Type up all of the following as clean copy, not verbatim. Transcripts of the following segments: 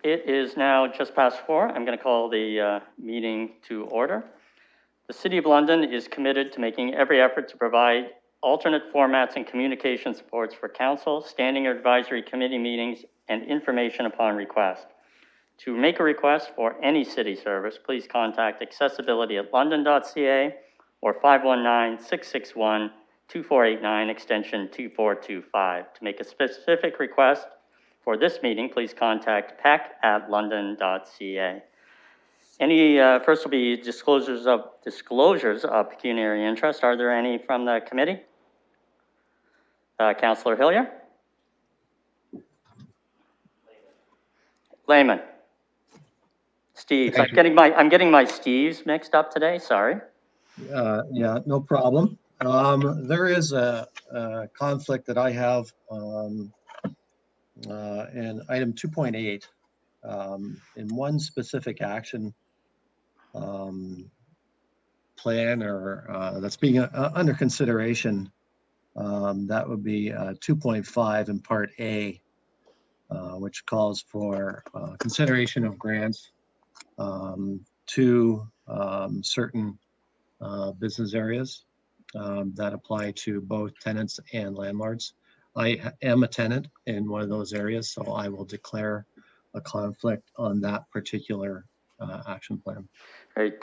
It is now just past 4. I'm going to call the meeting to order. The City of London is committed to making every effort to provide alternate formats and communication supports for council, standing or advisory committee meetings, and information upon request. To make a request for any city service, please contact accessibility@london.ca or 519-661-2489, extension 2425. To make a specific request for this meeting, please contact pec@london.ca. First will be disclosures of pecuniary interest. Are there any from the committee? Councillor Hillier? Layman. Steve. I'm getting my Steves mixed up today. Sorry. Yeah, no problem. There is a conflict that I have in item 2.8 in one specific action plan or that's being under consideration. That would be 2.5 in part A, which calls for consideration of grants to certain business areas that apply to both tenants and landlords. I am a tenant in one of those areas, so I will declare a conflict on that particular action plan. Right,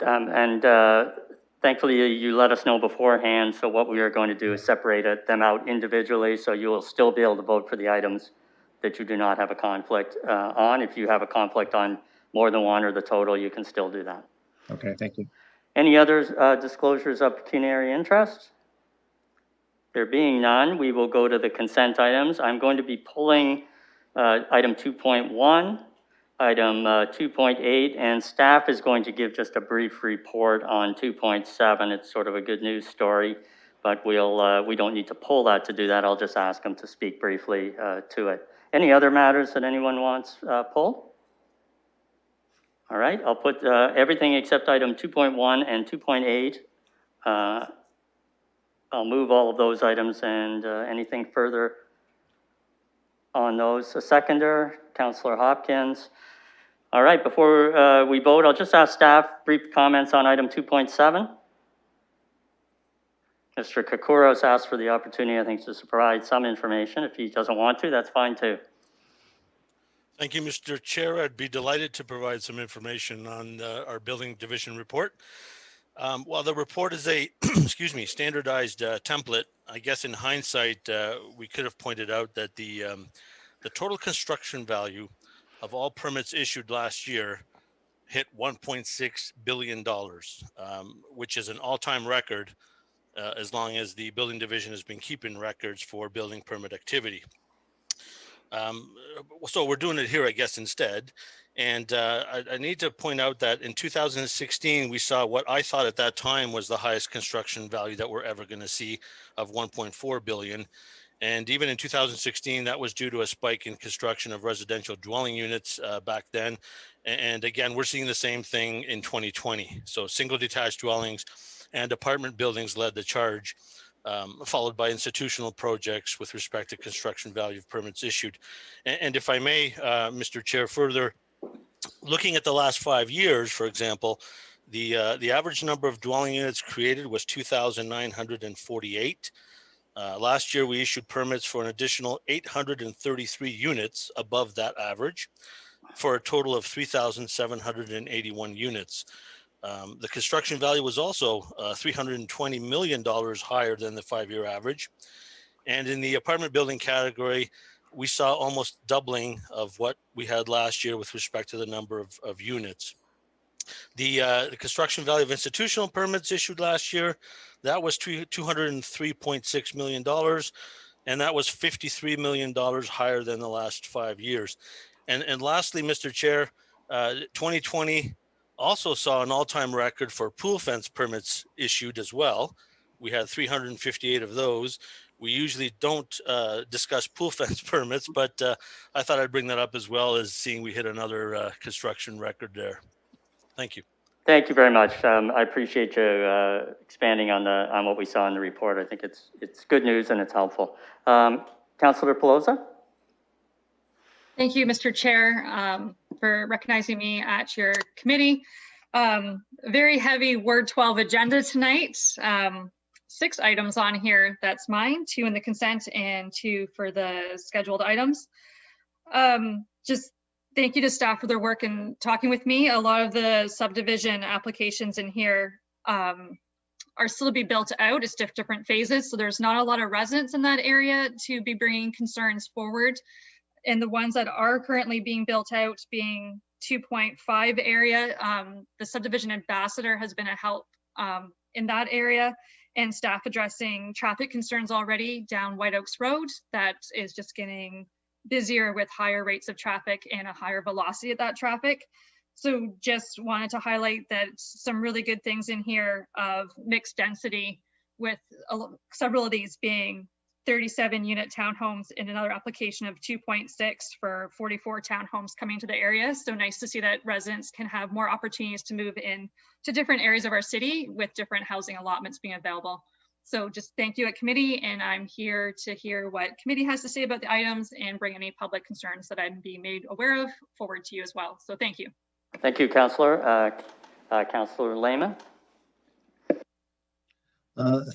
thankfully you let us know beforehand, so what we are going to do is separate them out individually, so you will still be able to vote for the items that you do not have a conflict on. If you have a conflict on more than one or the total, you can still do that. Okay, thank you. Any other disclosures of pecuniary interest? There being none, we will go to the consent items. I'm going to be pulling item 2.1, item 2.8, and staff is going to give just a brief report on 2.7. It's sort of a good news story, but we don't need to pull that to do that. I'll just ask them to speak briefly to it. Any other matters that anyone wants pulled? All right, I'll put everything except item 2.1 and 2.8. I'll move all of those items, and anything further on those. A seconder, Councillor Hopkins. All right, before we vote, I'll just ask staff brief comments on item 2.7. Mr. Kakuros asked for the opportunity, I think, to provide some information. If he doesn't want to, that's fine too. Thank you, Mr. Chair. I'd be delighted to provide some information on our building division report. While the report is a excuse me, standardized template, I guess in hindsight, we could have pointed out that the total construction value of all permits issued last year hit $1.6 billion, which is an all-time record as long as the building division has been keeping records for building permit activity. So we're doing it here, I guess, instead. And I need to point out that in 2016, we saw what I thought at that time was the highest construction value that we're ever going to see of 1.4 billion. And even in 2016, that was due to a spike in construction of residential dwelling units back then. And again, we're seeing the same thing in 2020. So single detached dwellings and apartment buildings led the charge, followed by institutional projects with respect to construction value of permits issued. And if I may, Mr. Chair, further, looking at the last 5 years, for example, the average number of dwelling units created was 2,948. Last year, we issued permits for an additional 833 units above that average, for a total of 3,781 units. The construction value was also $320 million higher than the 5-year average. And in the apartment building category, we saw almost doubling of what we had last year with respect to the number of units. The construction value of institutional permits issued last year, that was $203.6 million, and that was $53 million higher than the last 5 years. And lastly, Mr. Chair, 2020 also saw an all-time record for pool fence permits issued as well. We had 358 of those. We usually don't discuss pool fence permits, but I thought I'd bring that up as well, as seeing we hit another construction record there. Thank you. Thank you very much. I appreciate you expanding on what we saw in the report. I think it's good news and it's helpful. Councillor Pelosa? Thank you, Mr. Chair. for recognizing me at your committee. Very heavy Word 12 agenda tonight. 6 items on here. That's mine, 2 in the consent and 2 for the scheduled items. Just thank you to staff for their work and talking with me. A lot of the subdivision applications in here are still to be built out. It's different phases. So there's not a lot of residents in that area to be bringing concerns forward. And the ones that are currently being built out being 2.5 area, the subdivision ambassador has been a help in that area, and staff addressing traffic concerns already down White Oaks Road. That is just getting busier with higher rates of traffic and a higher velocity of that traffic. So just wanted to highlight that some really good things in here of mixed density, with several of these being 37 unit townhomes in another application of 2.6 for 44 townhomes coming to the area. So nice to see that residents can have more opportunities to move in to different areas of our city with different housing allotments being available. So just thank you at committee, and I'm here to hear what committee has to say about the items and bring any public concerns that I'm being made aware of forward to you as well. So thank you. Thank you, Councillor. Councillor Lehman.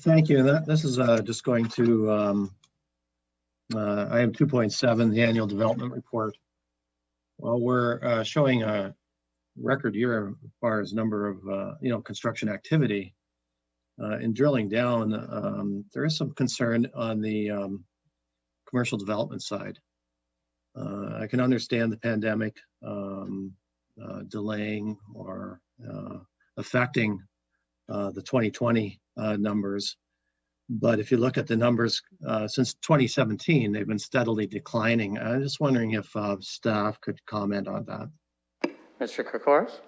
Thank you. This is just going to item 2.7, the annual development report. Well, we're showing a record year as far as number of construction activity. In drilling down, there is some concern on the commercial development side. I can understand the pandemic delaying or affecting the 2020 numbers. But if you look at the numbers since 2017, they've been steadily declining. I'm just wondering if staff could comment on that. Mr. Kokoris?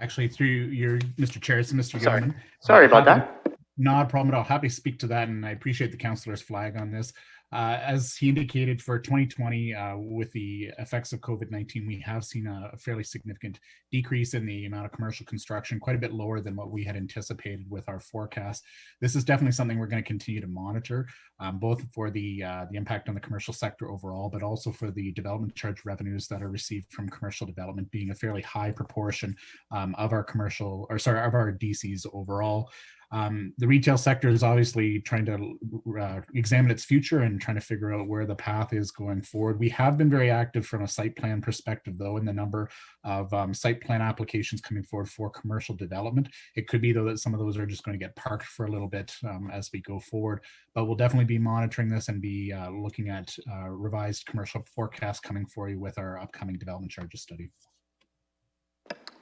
Actually, through your Mr. Chair, it's Mr. Sorry. Gilman. Sorry about that. Not a problem at all. Happy to speak to that, and I appreciate the councillor's flag on this. As he indicated, for 2020, with the effects of COVID-19, we have seen a fairly significant decrease in the amount of commercial construction, quite a bit lower than what we had anticipated with our forecast. This is definitely something we're going to continue to monitor, both for the impact on the commercial sector overall, but also for the development charge revenues that are received from commercial development being a fairly high proportion of our DCs overall. The retail sector is obviously trying to examine its future and trying to figure out where the path is going forward. We have been very active from a site plan perspective, though, in the number of site plan applications coming forward for commercial development. It could be, though, that some of those are just going to get parked for a little bit as we go forward. But we'll definitely be monitoring this and be looking at revised commercial forecasts coming for you with our upcoming development charges study.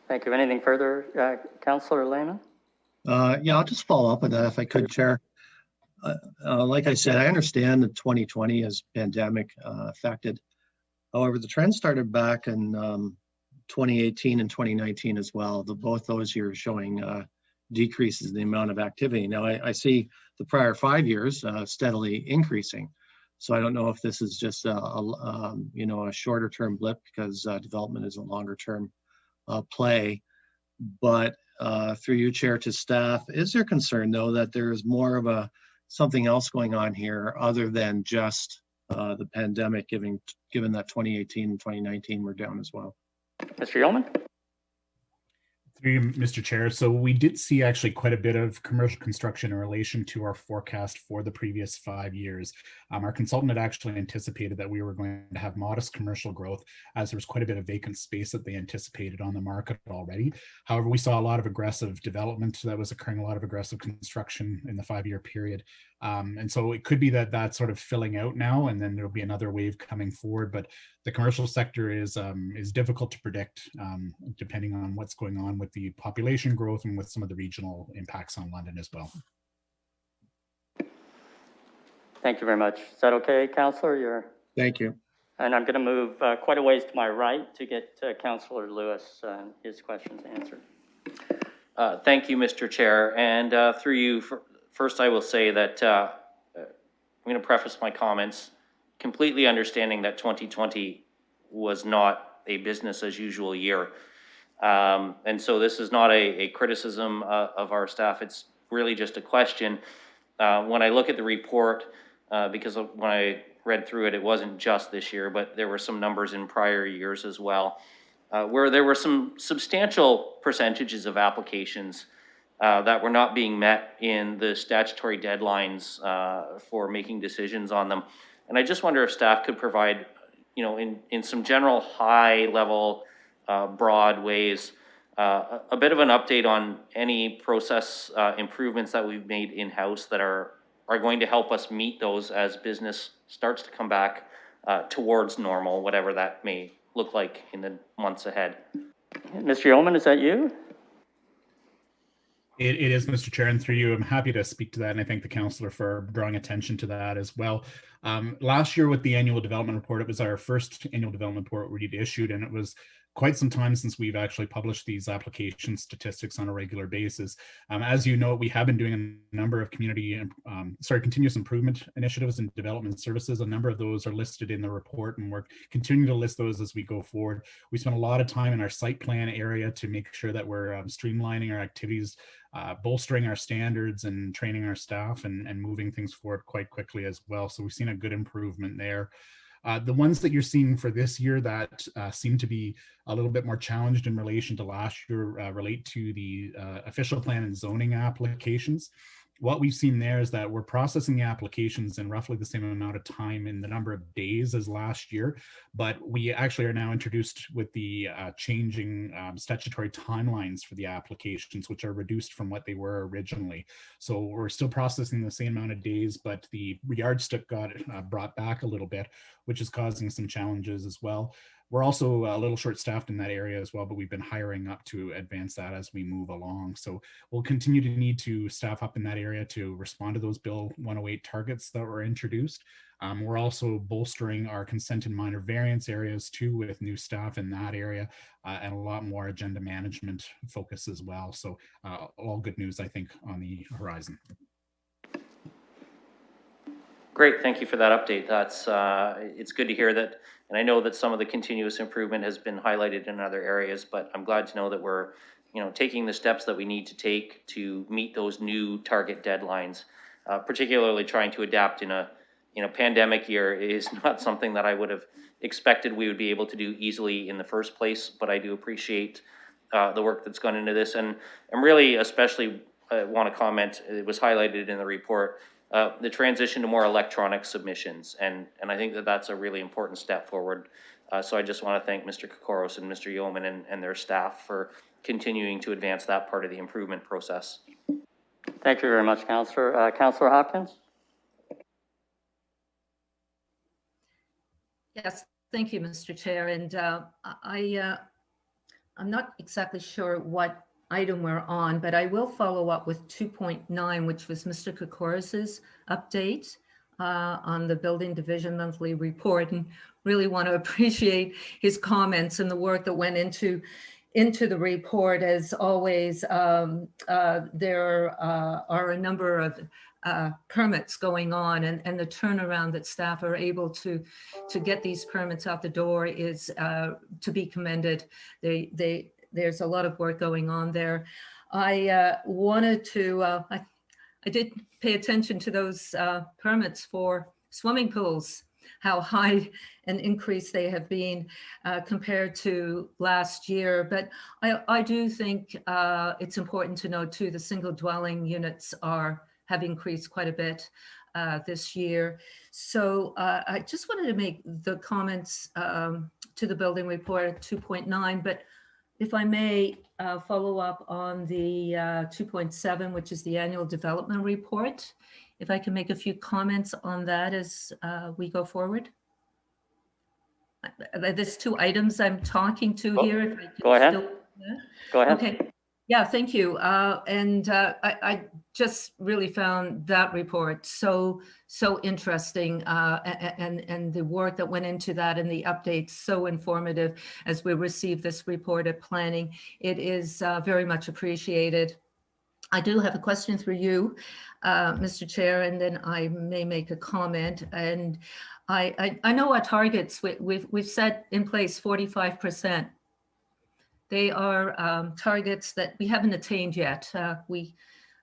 Thank you. Anything further, Councillor Lehman? Yeah, I'll just follow up with that if I could, Chair. Like I said, I understand that 2020 is pandemic affected. However, the trend started back in 2018 and 2019 as well. Both those years showing decreases in the amount of activity. Now, I see the prior 5 years steadily increasing. So I don't know if this is just a shorter term blip because development is a longer term play. But through you, Chair, to staff, is there concern, though, that there is more of something else going on here other than just the pandemic, given that 2018 and 2019 were down as well? Mr. Yeoman? Through you, Mr. Chair. So we did see actually quite a bit of commercial construction in relation to our forecast for the previous 5 years. Our consultant had actually anticipated that we were going to have modest commercial growth, as there was quite a bit of vacant space that they anticipated on the market already. However, we saw a lot of aggressive development that was occurring, a lot of aggressive construction in the 5 year period. And so it could be that that's sort of filling out now, and then there'll be another wave coming forward. But the commercial sector is difficult to predict, depending on what's going on with the population growth and with some of the regional impacts on London as well. Thank you very much. Is that okay, Councillor? Thank you. And I'm going to move quite a ways to my right to get Councillor Lewis his questions answered. Thank you, Mr. Chair. And through you, first I will say that I'm going to preface my comments completely understanding that 2020 was not a business as usual year. And so this is not a criticism of our staff. It's really just a question. When I look at the report, because when I read through it, it wasn't just this year, but there were some numbers in prior years as well, where there were some substantial percentages of applications that were not being met in the statutory deadlines for making decisions on them. And I just wonder if staff could provide, you know, in some general high level, broad ways, a bit of an update on any process improvements that we've made in-house that are going to help us meet those as business starts to come back towards normal, whatever that may look like in the months ahead. Mr. Yeoman, is that you? It is, Mr. Chair, and through you, I'm happy to speak to that, and I thank the councillor for drawing attention to that as well. Last year with the annual development report, it was our first annual development report we'd issued, and it was quite some time since we've actually published these application statistics on a regular basis. As you know, we have been doing a number of continuous improvement initiatives and development services. A number of those are listed in the report, and we're continuing to list those as we go forward. We spent a lot of time in our site plan area to make sure that we're streamlining our activities, bolstering our standards and training our staff and moving things forward quite quickly as well. So we've seen a good improvement there. The ones that you're seeing for this year that seem to be a little bit more challenged in relation to last year relate to the official plan and zoning applications. What we've seen there is that we're processing the applications in roughly the same amount of time in the number of days as last year, but we actually are now introduced with the changing statutory timelines for the applications, which are reduced from what they were originally. So we're still processing the same amount of days, but the yardstick got brought back a little bit, which is causing some challenges as well. We're also a little short-staffed in that area as well, but we've been hiring up to advance that as we move along. So we'll continue to need to staff up in that area to respond to those Bill 108 targets that were introduced. We're also bolstering our consent and minor variance areas too with new staff in that area and a lot more agenda management focus as well. So all good news, I think, on the horizon. Great, thank you for that update. That's it's good to hear that, and I know that some of the continuous improvement has been highlighted in other areas, but I'm glad to know that we're, you know, taking the steps that we need to take to meet those new target deadlines. Particularly trying to adapt in a pandemic year is not something that I would have expected we would be able to do easily in the first place, but I do appreciate the work that's gone into this, and really especially want to comment, it was highlighted in the report, the transition to more electronic submissions. And I think that that's a really important step forward. So I just want to thank Mr. Kokoros and Mr. Yeoman and their staff for continuing to advance that part of the improvement process. Thank you very much, Councillor. Councillor Hopkins? Yes, thank you, Mr. Chair. And I'm not exactly sure what item we're on, but I will follow up with 2.9, which was Mr. Kokoros's update on the Building Division Monthly Report, and really want to appreciate his comments and the work that went into the report. As always, there are a number of permits going on, and the turnaround that staff are able to get these permits out the door is to be commended. There's a lot of work going on there. I wanted to, I did pay attention to those permits for swimming pools, how high an increase they have been compared to last year. But I do think it's important to note too, the single dwelling units have increased quite a bit this year. So I just wanted to make the comments to the building report at 2.9, but if I may follow up on the 2.7, which is the annual development report, if I can make a few comments on that as we go forward. There's two items I'm talking to here. If I Go ahead. Go ahead. Okay. Yeah, thank you. I just really found that report so interesting, and the work that went into that and the updates so informative as we receive this report at planning. It is very much appreciated. I do have a question for you, Mr. Chair, and then I may make a comment. And I know our targets, we've set in place 45%. They are targets that we haven't attained yet. We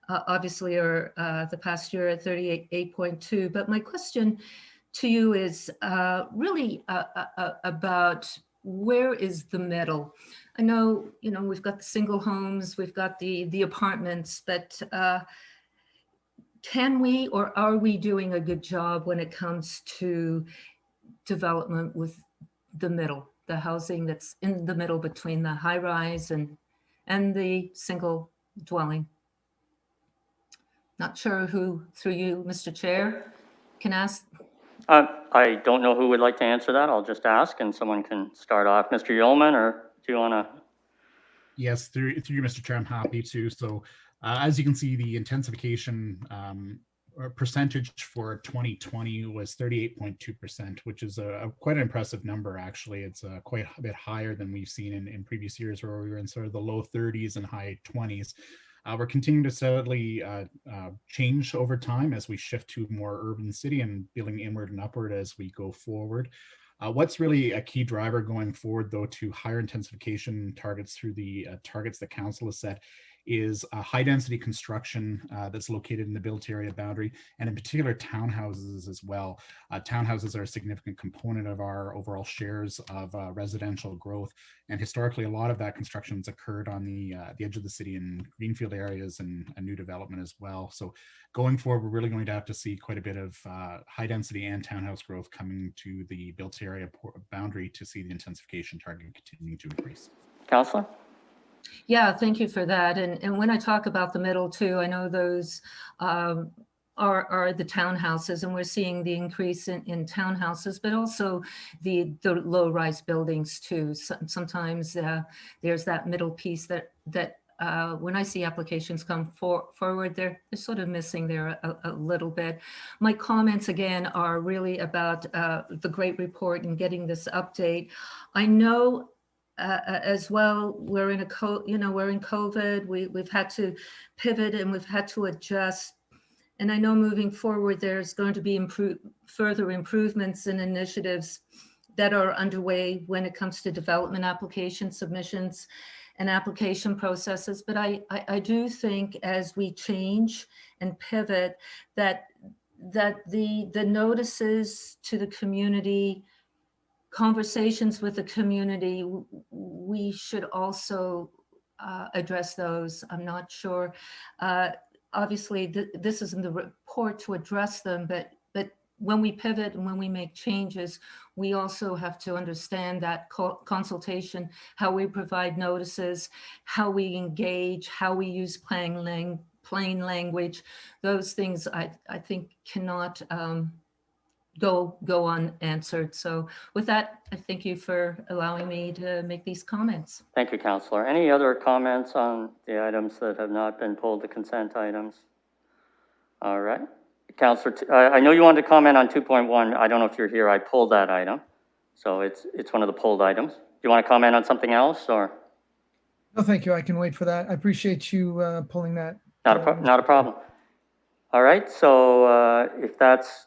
obviously are the past year at 38.2. But my question to you is really about where is the middle. I know, we've got the single homes, we've got the apartments, but can we or are we doing a good job when it comes to development with the middle, the housing that's in the middle between the high rise and the single dwelling? Not sure who, through you, Mr. Chair, can ask. I don't know who would like to answer that. I'll just ask and someone can start off. Mr. Yeoman, or do you want to? Yes, through you, Mr. Chair, I'm happy to. So as you can see, the intensification percentage for 2020 was 38.2%, which is a quite an impressive number, actually. It's quite a bit higher than we've seen in previous years, where we were in sort of the low 30s and high 20s. We're continuing to steadily change over time as we shift to more urban city and building inward and upward as we go forward. What's really a key driver going forward, though, to higher intensification targets through the targets that council has set is high density construction that's located in the built area boundary, and in particular townhouses as well. Townhouses are a significant component of our overall shares of residential growth, and historically a lot of that construction has occurred on the edge of the city in greenfield areas and a new development as well. So going forward, we're really going to have to see quite a bit of high density and townhouse growth coming to the built area boundary to see the intensification target continuing to increase. Councillor? Yeah, thank you for that. And when I talk about the middle too, I know those are the townhouses, and we're seeing the increase in townhouses, but also the low-rise buildings too. Sometimes there's that middle piece that when I see applications come forward, they're sort of missing there a little bit. My comments again are really about the great report and getting this update. I know as well, we're in COVID. We've had to pivot and we've had to adjust. And I know moving forward, there's going to be further improvements and initiatives that are underway when it comes to development application submissions and application processes. But I do think as we change and pivot, that the notices to the community, conversations with the community, we should also address those. I'm not sure. Obviously, this isn't the report to address them, but when we pivot and when we make changes, we also have to understand that consultation, how we provide notices, how we engage, how we use plain language. Those things I think cannot go unanswered. So with that, I thank you for allowing me to make these comments. Thank you, Councillor. Any other comments on the items that have not been pulled, the consent items? All right. Councillor, I know you wanted to comment on 2.1. I don't know if you're here. I pulled that item. So it's one of the pulled items. Do you want to comment on something else, or? No, thank you. I can wait for that. I appreciate you pulling that. Not a problem. All right, so if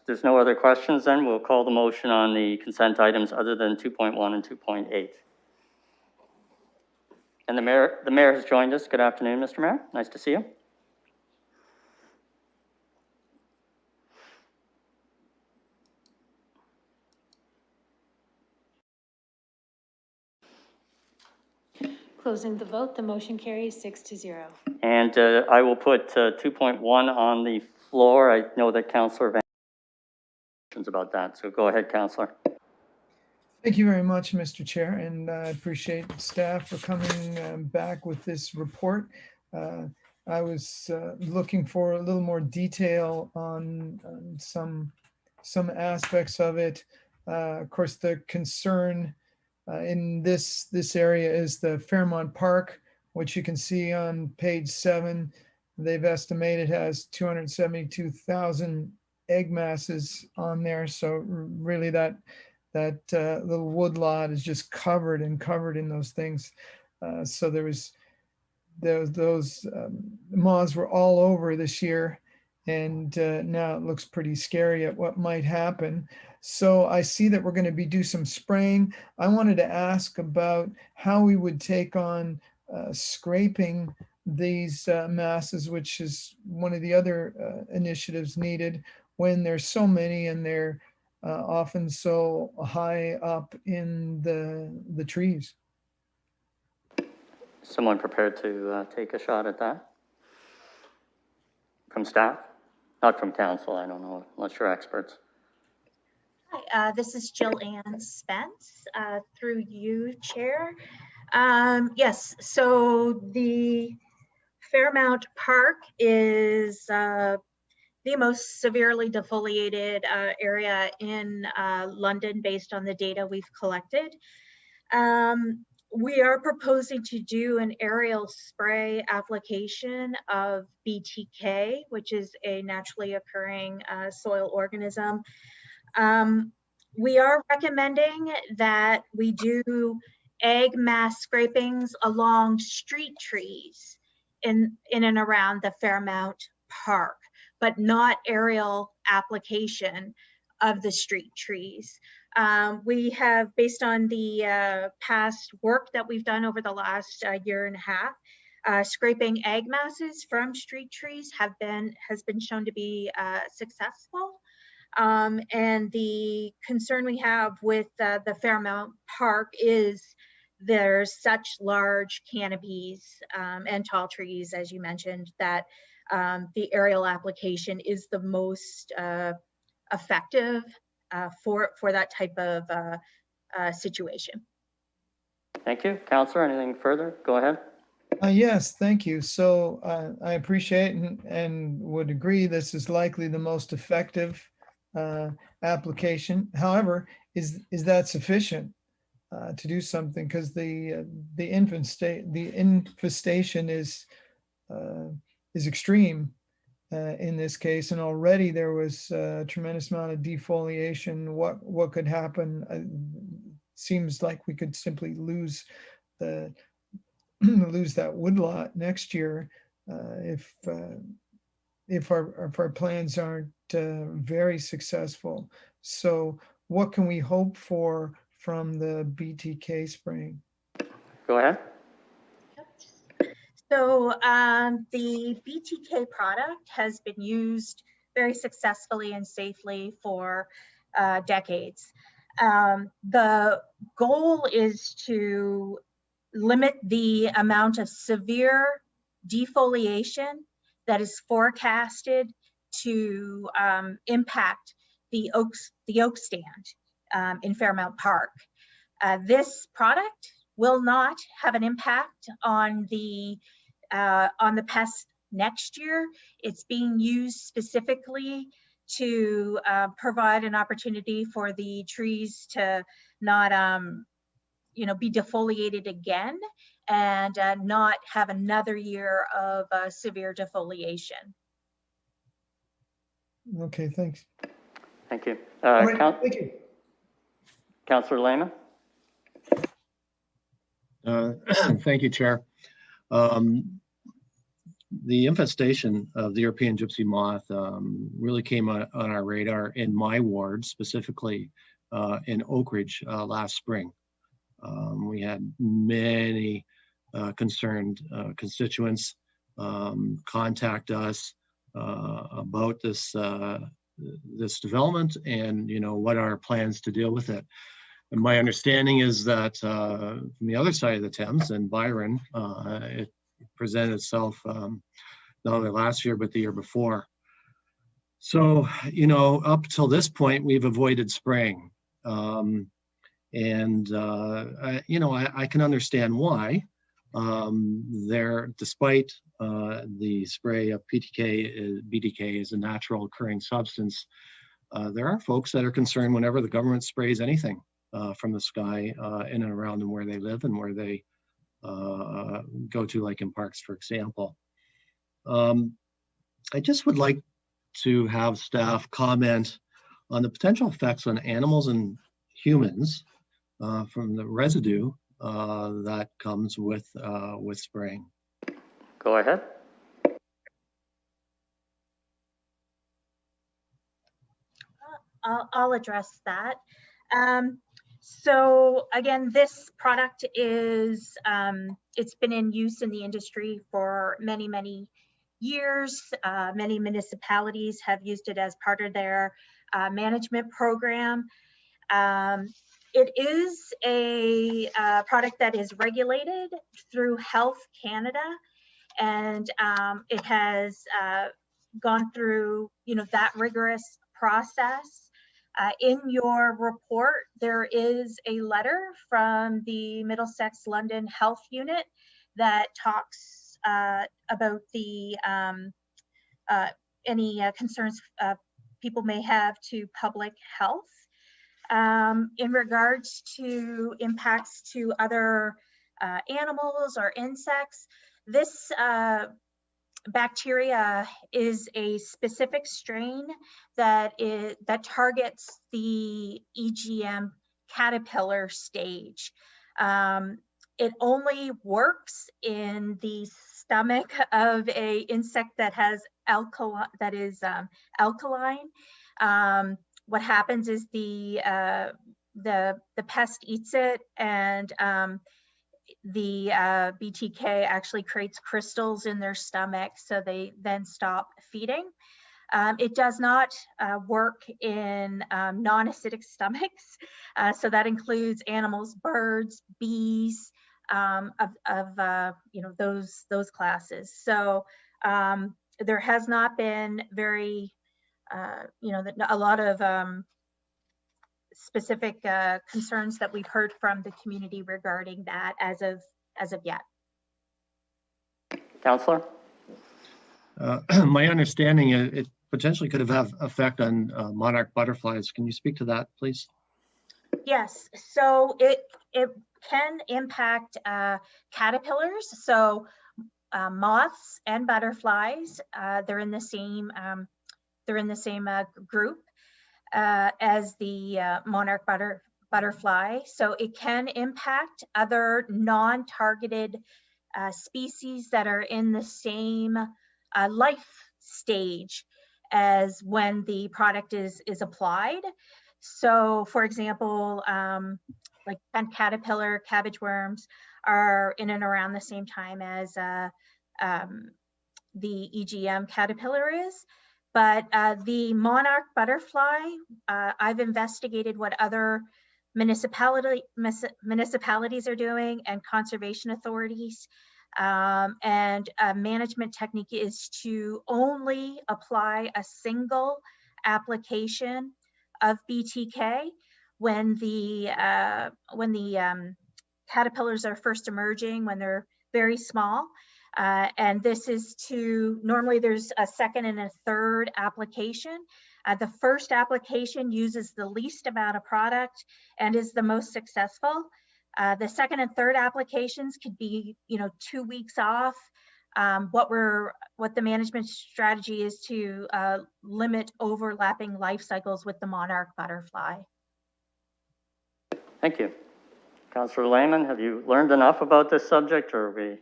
there's no other questions, then we'll call the motion on the consent items other than 2.1 and 2.8. And the mayor has joined us. Good afternoon, Mr. Mayor. Nice to see you. Closing the vote, the motion carries 6-0. And I will put 2.1 on the floor. I know that Councillor Van questions about that, so go ahead, Councillor. Thank you very much, Mr. Chair, and I appreciate staff for coming back with this report. I was looking for a little more detail on some aspects of it. Of course, the concern in this area is the Fairmont Park, which you can see on page 7. They've estimated has 272,000 egg masses on there. So really that little wood lot is just covered in those things. So there was those moths were all over this year, and now it looks pretty scary at what might happen. So I see that we're going to be do some spraying. I wanted to ask about how we would take on scraping these masses, which is one of the other initiatives needed when there's so many and they're often so high up in the trees. Someone prepared to take a shot at that? From staff? Not from council, I don't know, unless you're experts. Hi, this is Jill Ann Spence, through you, Chair. Yes, so the Fairmount Park is the most severely defoliated area in London based on the data we've collected. We are proposing to do an aerial spray application of BTK, which is a naturally occurring soil organism. We are recommending that we do egg mass scrapings along street trees in and around the Fairmount Park, but not aerial application of the street trees. We have, based on the past work that we've done over the last year and a half, scraping egg masses from street trees has been shown to be successful. And the concern we have with the Fairmount Park is there's such large canopies and tall trees, as you mentioned, that the aerial application is the most effective for that type of situation. Thank you. Councillor, anything further? Go ahead. Yes, thank you. So I appreciate and would agree this is likely the most effective application. However, is that sufficient to do something? Because the infestation is extreme in this case, and already there was a tremendous amount of defoliation. What could happen? Seems like we could simply lose that woodlot next year if our plans aren't very successful. So what can we hope for from the Btk Spring? Go ahead. So the Btk product has been used very successfully and safely for decades. The goal is to limit the amount of severe defoliation that is forecasted to impact the oak stand in Fairmount Park. This product will not have an impact on the pest next year. It's being used specifically to provide an opportunity for the trees to not be defoliated again and not have another year of severe defoliation. Okay, thanks. Thank you. All right, thank you. Councillor Lehman. Thank you, Chair. The infestation of the European gypsy moth really came on our radar in my ward, specifically in Oak Ridge last spring. We had many concerned constituents contact us about this development and what are our plans to deal with it. And my understanding is that from the other side of the Thames in Byron, it presented itself not only last year but the year before. So up till this point we've avoided spraying. I can understand why. Despite the spray of BTK is a natural occurring substance, there are folks that are concerned whenever the government sprays anything from the sky in and around them where they live and where they go to, like in parks, for example. I just would like to have staff comment on the potential effects on animals and humans from the residue that comes with spraying. Go ahead. I'll address that. So again, this product is, it's been in use in the industry for many, many years. Many municipalities have used it as part of their management program. It is a product that is regulated through Health Canada, and it has gone through, that rigorous process. In your report, there is a letter from the Middlesex London Health Unit that talks about the any concerns people may have to public health. In regards to impacts to other animals or insects, this bacteria is a specific strain that targets the EGM caterpillar stage. It only works in the stomach of a insect that has alkaline. What happens is the pest eats it, and the BTK actually creates crystals in their stomach, so they then stop feeding. It does not work in non-acidic stomachs, so that includes animals, birds, bees, those classes. So there has not been very a lot of specific concerns that we've heard from the community regarding that as of yet. Councillor? My understanding is it potentially could have effect on monarch butterflies. Can you speak to that, please? Yes, so it can impact caterpillars. So moths and butterflies, they're in the same group as the monarch butterfly. So it can impact other non-targeted species that are in the same life stage as when the product is applied. So for example, like tent caterpillar, cabbage worms are in and around the same time as the EGM caterpillar is. But the monarch butterfly, I've investigated what other municipalities are doing and conservation authorities. And a management technique is to only apply a single application of BTK when the caterpillars are first emerging, when they're very small. And this is normally there's a second and a third application. The first application uses the least amount of product and is the most successful. The second and third applications could be, 2 weeks off. What the management strategy is to limit overlapping life cycles with the monarch butterfly. Thank you. Councillor Lehman, have you learned enough about this subject, or are we?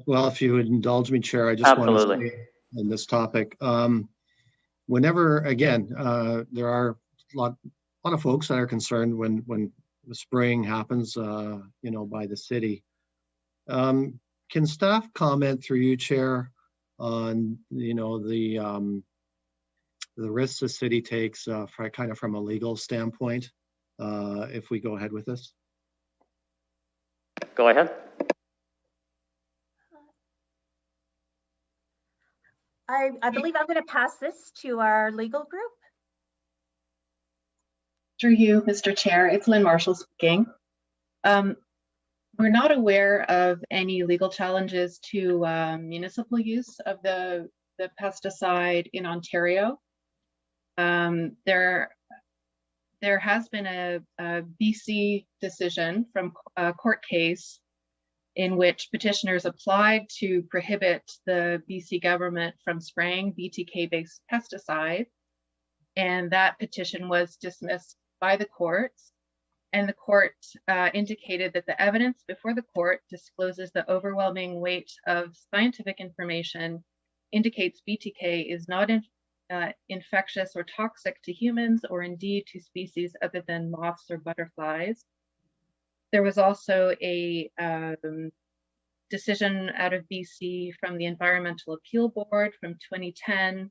Well, if you would indulge me, Chair, I just want to say on this topic, whenever, again, there are a lot of folks that are concerned when the spraying happens, by the city. Can staff comment through you, Chair, on, the risks the city takes kind of from a legal standpoint, if we go ahead with this? Go ahead. I believe I'm going to pass this to our legal group. Through you, Mr. Chair, it's Lynn Marshall speaking. We're not aware of any legal challenges to municipal use of the pesticide in Ontario. There has been a BC decision from a court case in which petitioners applied to prohibit the BC government from spraying BTK-based pesticide, and that petition was dismissed by the courts. And the court indicated that the evidence before the court discloses the overwhelming weight of scientific information, indicates BTK is not infectious or toxic to humans or indeed to species other than moths or butterflies. There was also a decision out of BC from the Environmental Appeal Board from 2010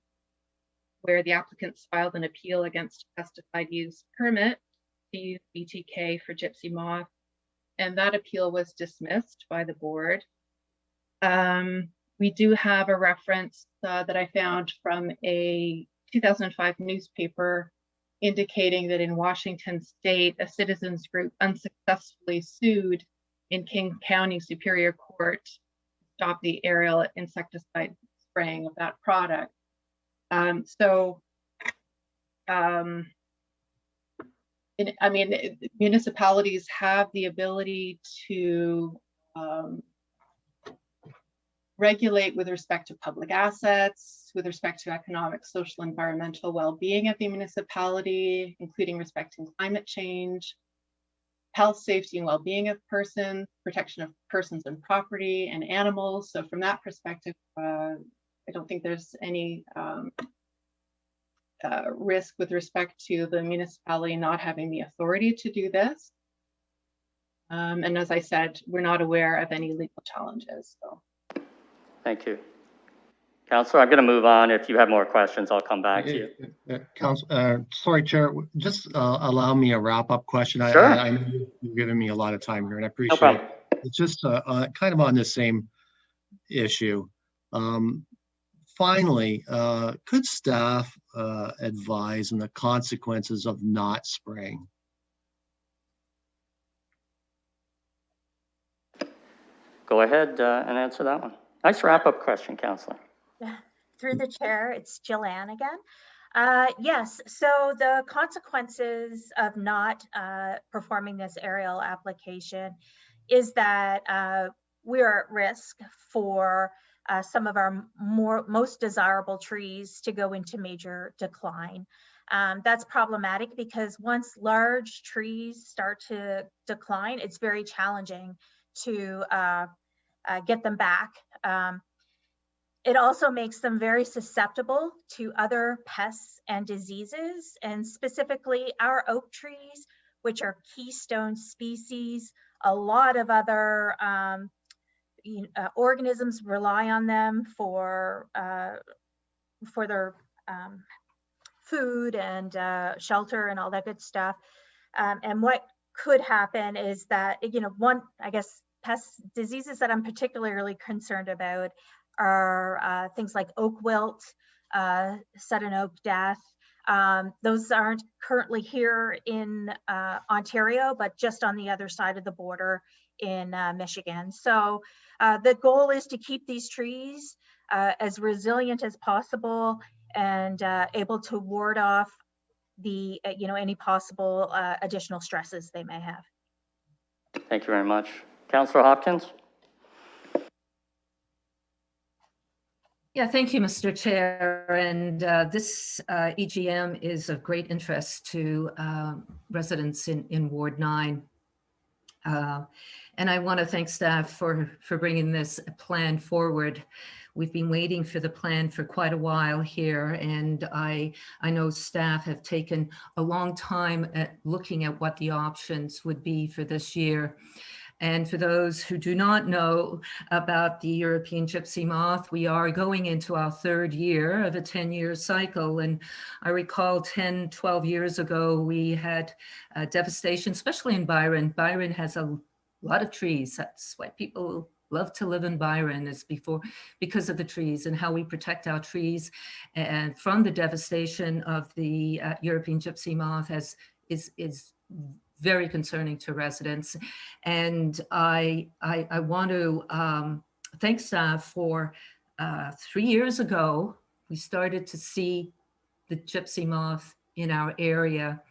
where the applicants filed an appeal against a pesticide use permit to use BTK for gypsy moth, and that appeal was dismissed by the board. We do have a reference that I found from a 2005 newspaper indicating that in Washington State, a citizens group unsuccessfully sued in King County Superior Court to stop the aerial insecticide spraying of that product. Municipalities have the ability to regulate with respect to public assets, with respect to economic, social, environmental well-being of the municipality, including respecting climate change, health, safety, and well-being of persons, protection of persons and property and animals. So from that perspective, I don't think there's any risk with respect to the municipality not having the authority to do this. And as I said, we're not aware of any legal challenges. So. Thank you. Councillor, I'm going to move on. If you have more questions, I'll come back to you. Sorry, Chair, just allow me a wrap-up question. Sure. I know you've given me a lot of time here, and I appreciate No it. It's just kind of on the same issue. Finally, could staff advise on the consequences of not spraying? Go ahead and answer that one. Nice wrap-up question, Councillor. Through the chair, it's Jillian again. Yes, so the consequences of not performing this aerial application is that we're at risk for some of our most desirable trees to go into major decline. That's problematic because once large trees start to decline, it's very challenging to get them back. It also makes them very susceptible to other pests and diseases, and specifically our oak trees, which are keystone species. A lot of other organisms rely on them for their food and shelter and all that good stuff. And what could happen is that, pest diseases that I'm particularly concerned about are things like oak wilt, sudden oak death. Those aren't currently here in Ontario, but just on the other side of the border in Michigan. So the goal is to keep these trees as resilient as possible and able to ward off the any possible additional stresses they may have. Thank you very much. Councillor Hopkins. Yeah, thank you, Mr. Chair. And this EGM is of great interest to residents in Ward 9. And I want to thank staff for bringing this plan forward. We've been waiting for the plan for quite a while here, and I know staff have taken a long time at looking at what the options would be for this year. And for those who do not know about the European gypsy moth, we are going into our third year of a 10-year cycle. And I recall 10, 12 years ago, we had devastation, especially in Byron. Byron has a lot of trees. That's why people love to live in Byron, is because of the trees and how we protect our trees. And from the devastation of the European gypsy moth is very concerning to residents. And I want to thank staff for 3 years ago, we started to see the gypsy moth in our area.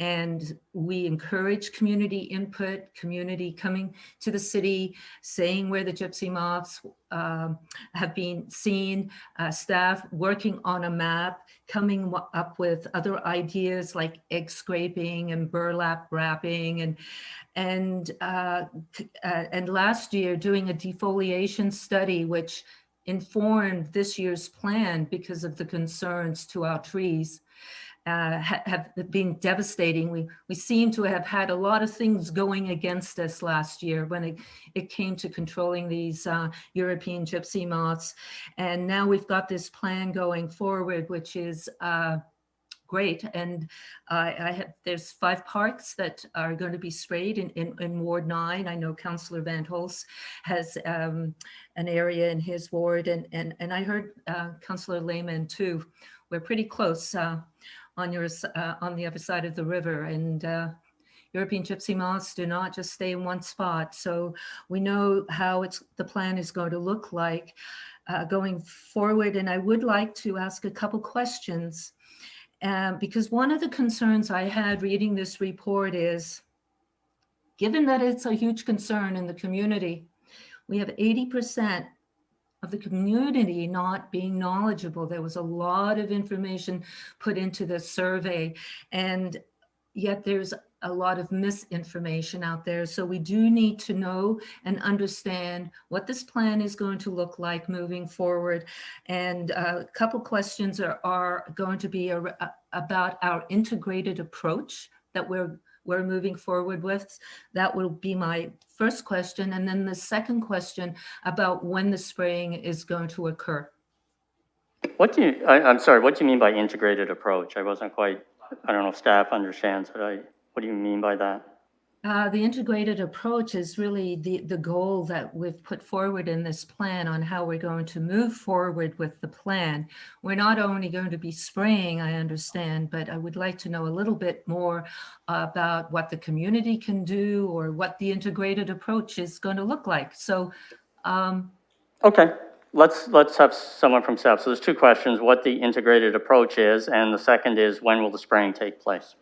And we encourage community input, community coming to the city, saying where the gypsy moths have been seen, staff working on a map, coming up with other ideas like egg scraping and burlap wrapping, and last year doing a defoliation study, which informed this year's plan because of the concerns to our trees. have been devastating. We seem to have had a lot of things going against us last year when it came to controlling these European gypsy moths. And now we've got this plan going forward, which is great. And there's 5 parks that are going to be sprayed in Ward 9. I know Councillor Van Hulst has an area in his ward, and I heard Councillor Lehman too. We're pretty close on the other side of the river, and European gypsy moths do not just stay in one spot. So we know how the plan is going to look like going forward. And I would like to ask a couple questions. Because one of the concerns I had reading this report is, given that it's a huge concern in the community, we have 80% of the community not being knowledgeable. There was a lot of information put into this survey, and yet there's a lot of misinformation out there. So we do need to know and understand what this plan is going to look like moving forward. And a couple questions are going to be about our integrated approach that we're moving forward with. That will be my first question. And then the second question about when the spraying is going to occur. I'm sorry, what do you mean by integrated approach? I wasn't quite, I don't know if staff understands, but what do you mean by that? The integrated approach is really the goal that we've put forward in this plan on how we're going to move forward with the plan. We're not only going to be spraying, I understand, but I would like to know a little bit more about what the community can do or what the integrated approach is going to look like. So, okay, let's have someone from staff. So there's 2 questions: what the integrated approach is, and the second is when will the spraying take place?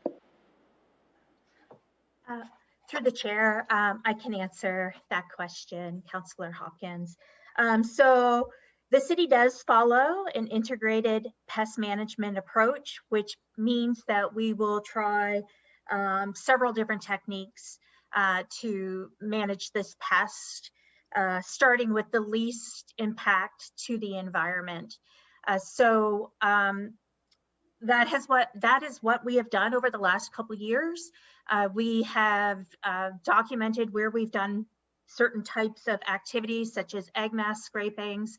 Through the chair, I can answer that question, Councillor Hopkins. So the city does follow an integrated pest management approach, which means that we will try several different techniques to manage this pest, starting with the least impact to the environment. That is what we have done over the last couple of years. We have documented where we've done certain types of activities, such as egg mass scrapings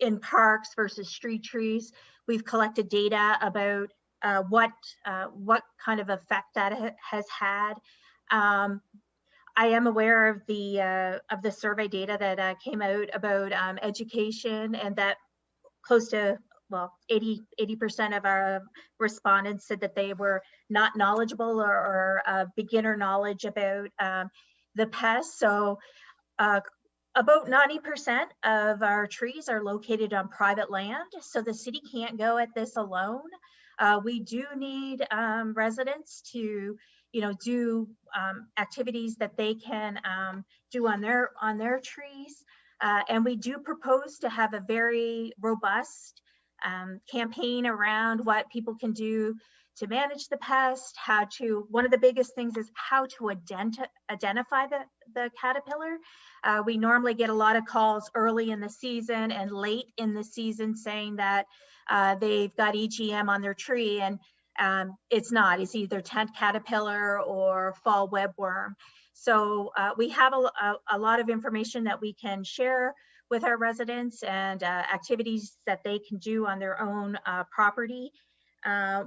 in parks versus street trees. We've collected data about what kind of effect that has had. I am aware of the survey data that came out about education, and that close to 80% of our respondents said that they were not knowledgeable or beginner knowledge about the pests. So about 90% of our trees are located on private land, so the city can't go at this alone. We do need residents to, do activities that they can do on their trees, and we do propose to have a very robust campaign around what people can do to manage the pest. One of the biggest things is how to identify the caterpillar. We normally get a lot of calls early in the season and late in the season saying that they've got EGM on their tree, and it's not. It's either tent caterpillar or fall webworm. So we have a lot of information that we can share with our residents and activities that they can do on their own property.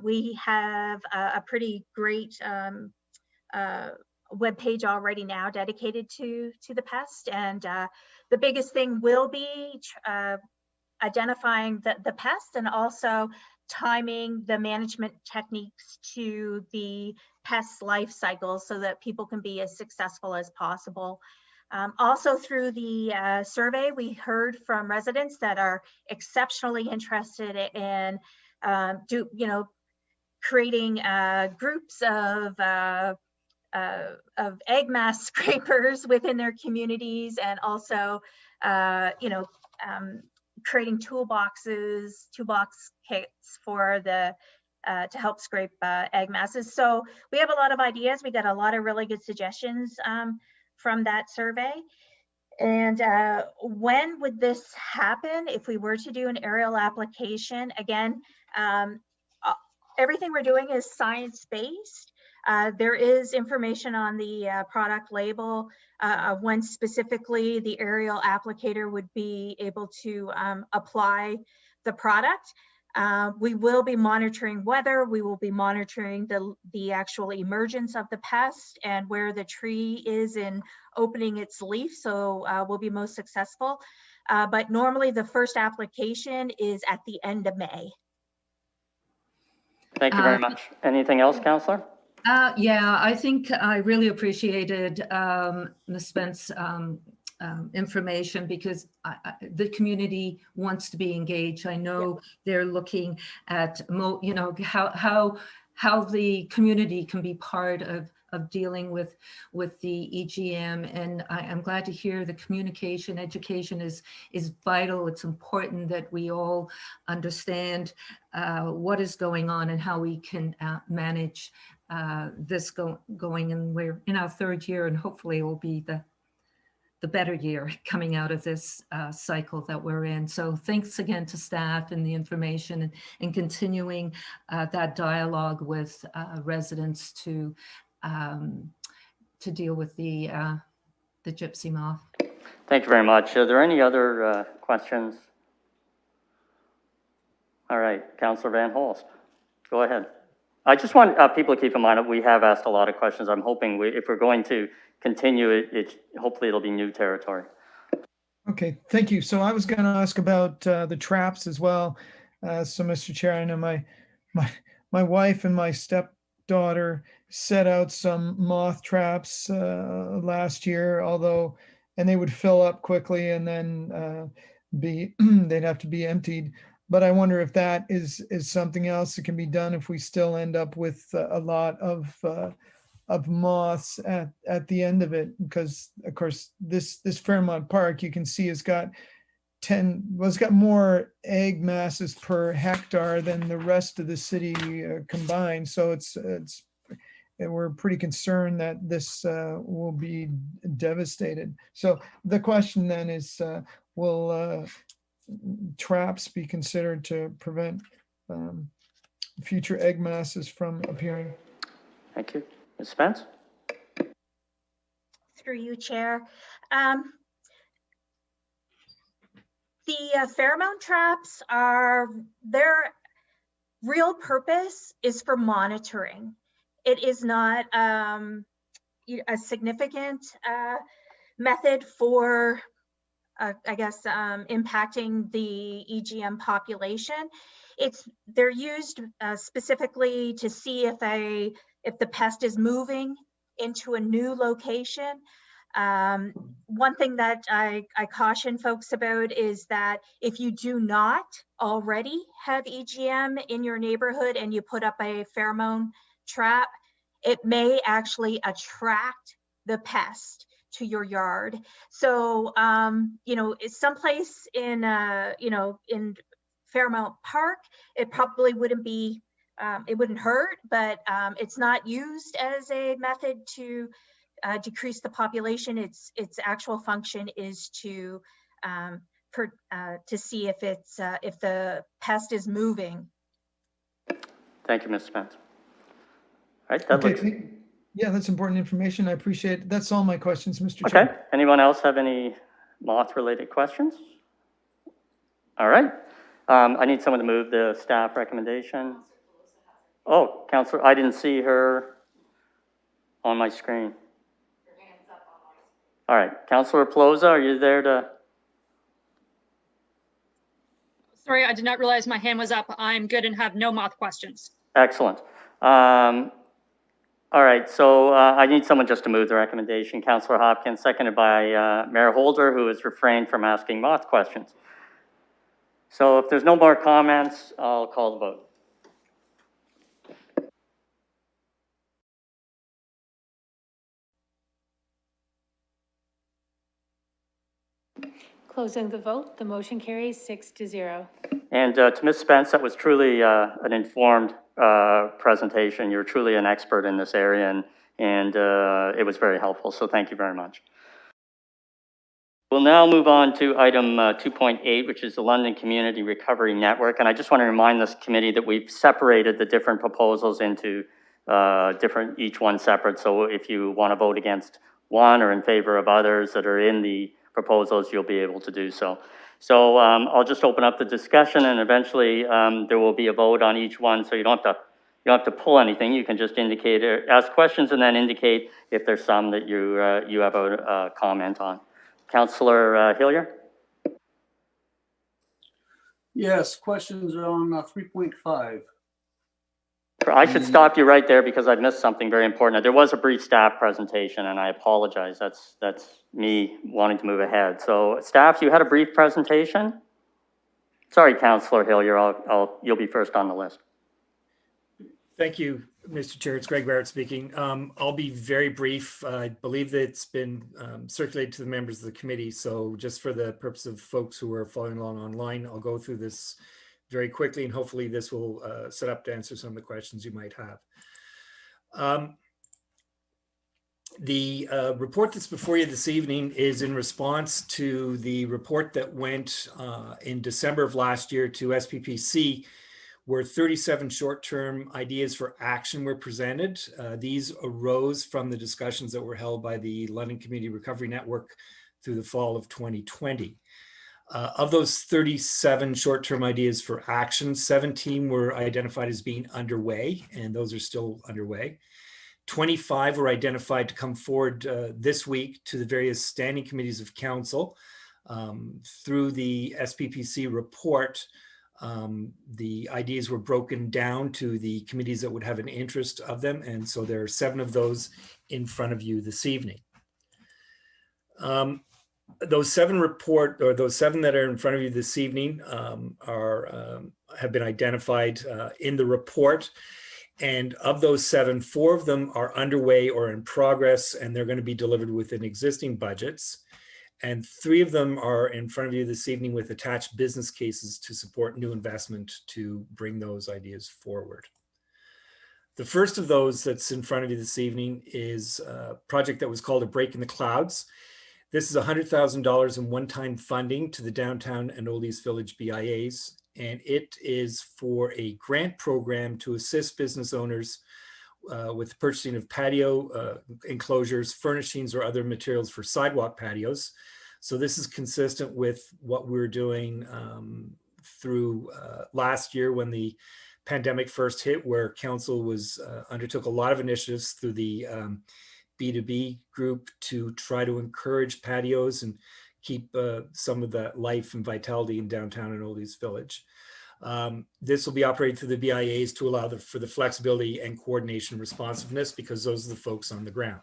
We have a pretty great webpage already now dedicated to the pest, and the biggest thing will be identifying the pest and also timing the management techniques to the pest life cycle so that people can be as successful as possible. Also through the survey, we heard from residents that are exceptionally interested in creating groups of egg mass scrapers within their communities, and also creating toolbox kits for to help scrape egg masses. So we have a lot of ideas. We got a lot of really good suggestions from that survey. And when would this happen if we were to do an aerial application? Again, everything we're doing is science-based. There is information on the product label of when specifically the aerial applicator would be able to apply the product. We will be monitoring weather. We will be monitoring the actual emergence of the pest and where the tree is in opening its leaf. So we'll be most successful. But normally the first application is at the end of May. Thank you very much. Anything else, Councillor? Yeah, I think I really appreciated Ms. Spence's information, because the community wants to be engaged. I know they're looking at, you know, how the community can be part of dealing with the EGM, and I'm glad to hear the communication, education is vital. It's important that we all understand what is going on and how we can manage this going, and we're in our third year, and hopefully it will be the better year coming out of this cycle that we're in. So thanks again to staff and the information, and continuing that dialogue with residents to deal with the gypsy moth. Thank you very much. Are there any other questions? All right, Councillor Van Holst, go ahead. I just want people to keep in mind that we have asked a lot of questions. I'm hoping if we're going to continue it, hopefully it'll be new territory. Okay, thank you. So I was going to ask about the traps as well. So, Mr. Chair, I know my wife and my stepdaughter set out some moth traps last year, and they would fill up quickly and then they'd have to be emptied. But I wonder if that is something else that can be done if we still end up with a lot of moths at the end of it, because of course this Fairmount Park, you can see, has got it's got more egg masses per hectare than the rest of the city combined. So we're pretty concerned that this will be devastated. So the question then is, will traps be considered to prevent future egg masses from appearing? Thank you. Ms. Spence? Through you, Chair. The Fairmount traps their real purpose is for monitoring. It is not a significant method for I guess, impacting the EGM population. They're used specifically to see if the pest is moving into a new location. One thing that I caution folks about is that if you do not already have EGM in your neighborhood and you put up a pheromone trap, it may actually attract the pest to your yard. So, you know, someplace in, you know, in Fairmount Park, it probably wouldn't be, it wouldn't hurt, but it's not used as a method to decrease the population. Its actual function is to see if if the pest is moving. Thank you, Ms. Spence. All right, that looks... Yeah, that's important information. I appreciate it. That's all my questions, Mr. Chair. Okay. Anyone else have any moth-related questions? All right. I need someone to move the staff recommendation. Oh, Councillor, I didn't see her on my screen. All right, Councillor Pelosa, are you there to? Sorry, I did not realize my hand was up. I'm good and have no moth questions. Excellent. All right, so I need someone just to move the recommendation. Councillor Hopkins, seconded by Mayor Holder, who has refrained from asking moth questions. So if there's no more comments, I'll call the vote. Closing the vote, the motion carries 6-0. And to Ms. Spence, that was truly an informed presentation. You're truly an expert in this area, and it was very helpful. So thank you very much. We'll now move on to item 2.8, which is the London Community Recovery Network. And I just want to remind this committee that we've separated the different proposals into each one separate. So if you want to vote against one or in favor of others that are in the proposals, you'll be able to do so. So I'll just open up the discussion, and eventually there will be a vote on each one. So you don't have to pull anything. You can just indicate, ask questions, and then indicate if there's some that you have a comment on. Councillor Hillier? Yes, questions on 3.5. I should stop you right there because I've missed something very important. There was a brief staff presentation, and I apologize. That's me wanting to move ahead. So staff, you had a brief presentation? Sorry, Councillor Hillier, you'll be first on the list. Thank you, Mr. Chair. It's Greg Barrett speaking. I'll be very brief. I believe that it's been circulated to the members of the committee. So just for the purpose of folks who are following along online, I'll go through this very quickly, and hopefully this will set up to answer some of the questions you might have. The report that's before you this evening is in response to the report that went in December of last year to SPPC, where 37 short-term ideas for action were presented. These arose from the discussions that were held by the London Community Recovery Network through the fall of 2020. Of those 37 short-term ideas for action, 17 were identified as being underway, and those are still underway. 25 were identified to come forward this week to the various standing committees of council. Through the SPPC report, the ideas were broken down to the committees that would have an interest of them, and so there are 7 of those in front of you this evening. Those 7 that are in front of you this evening have been identified in the report. And of those 7, 4 of them are underway or in progress, and they're going to be delivered within existing budgets. And 3 of them are in front of you this evening with attached business cases to support new investment to bring those ideas forward. The first of those that's in front of you this evening is a project that was called A Break in the Clouds. This is $100,000 in one-time funding to the Downtown and Oldies Village BIAs, and it is for a grant program to assist business owners with the purchasing of patio enclosures, furnishings, or other materials for sidewalk patios. So this is consistent with what we're doing through last year when the pandemic first hit, where council was undertook a lot of initiatives through the B2B group to try to encourage patios and keep some of that life and vitality in downtown and Oldies Village. This will be operated through the BIAs to allow for the flexibility and coordination and responsiveness, because those are the folks on the ground.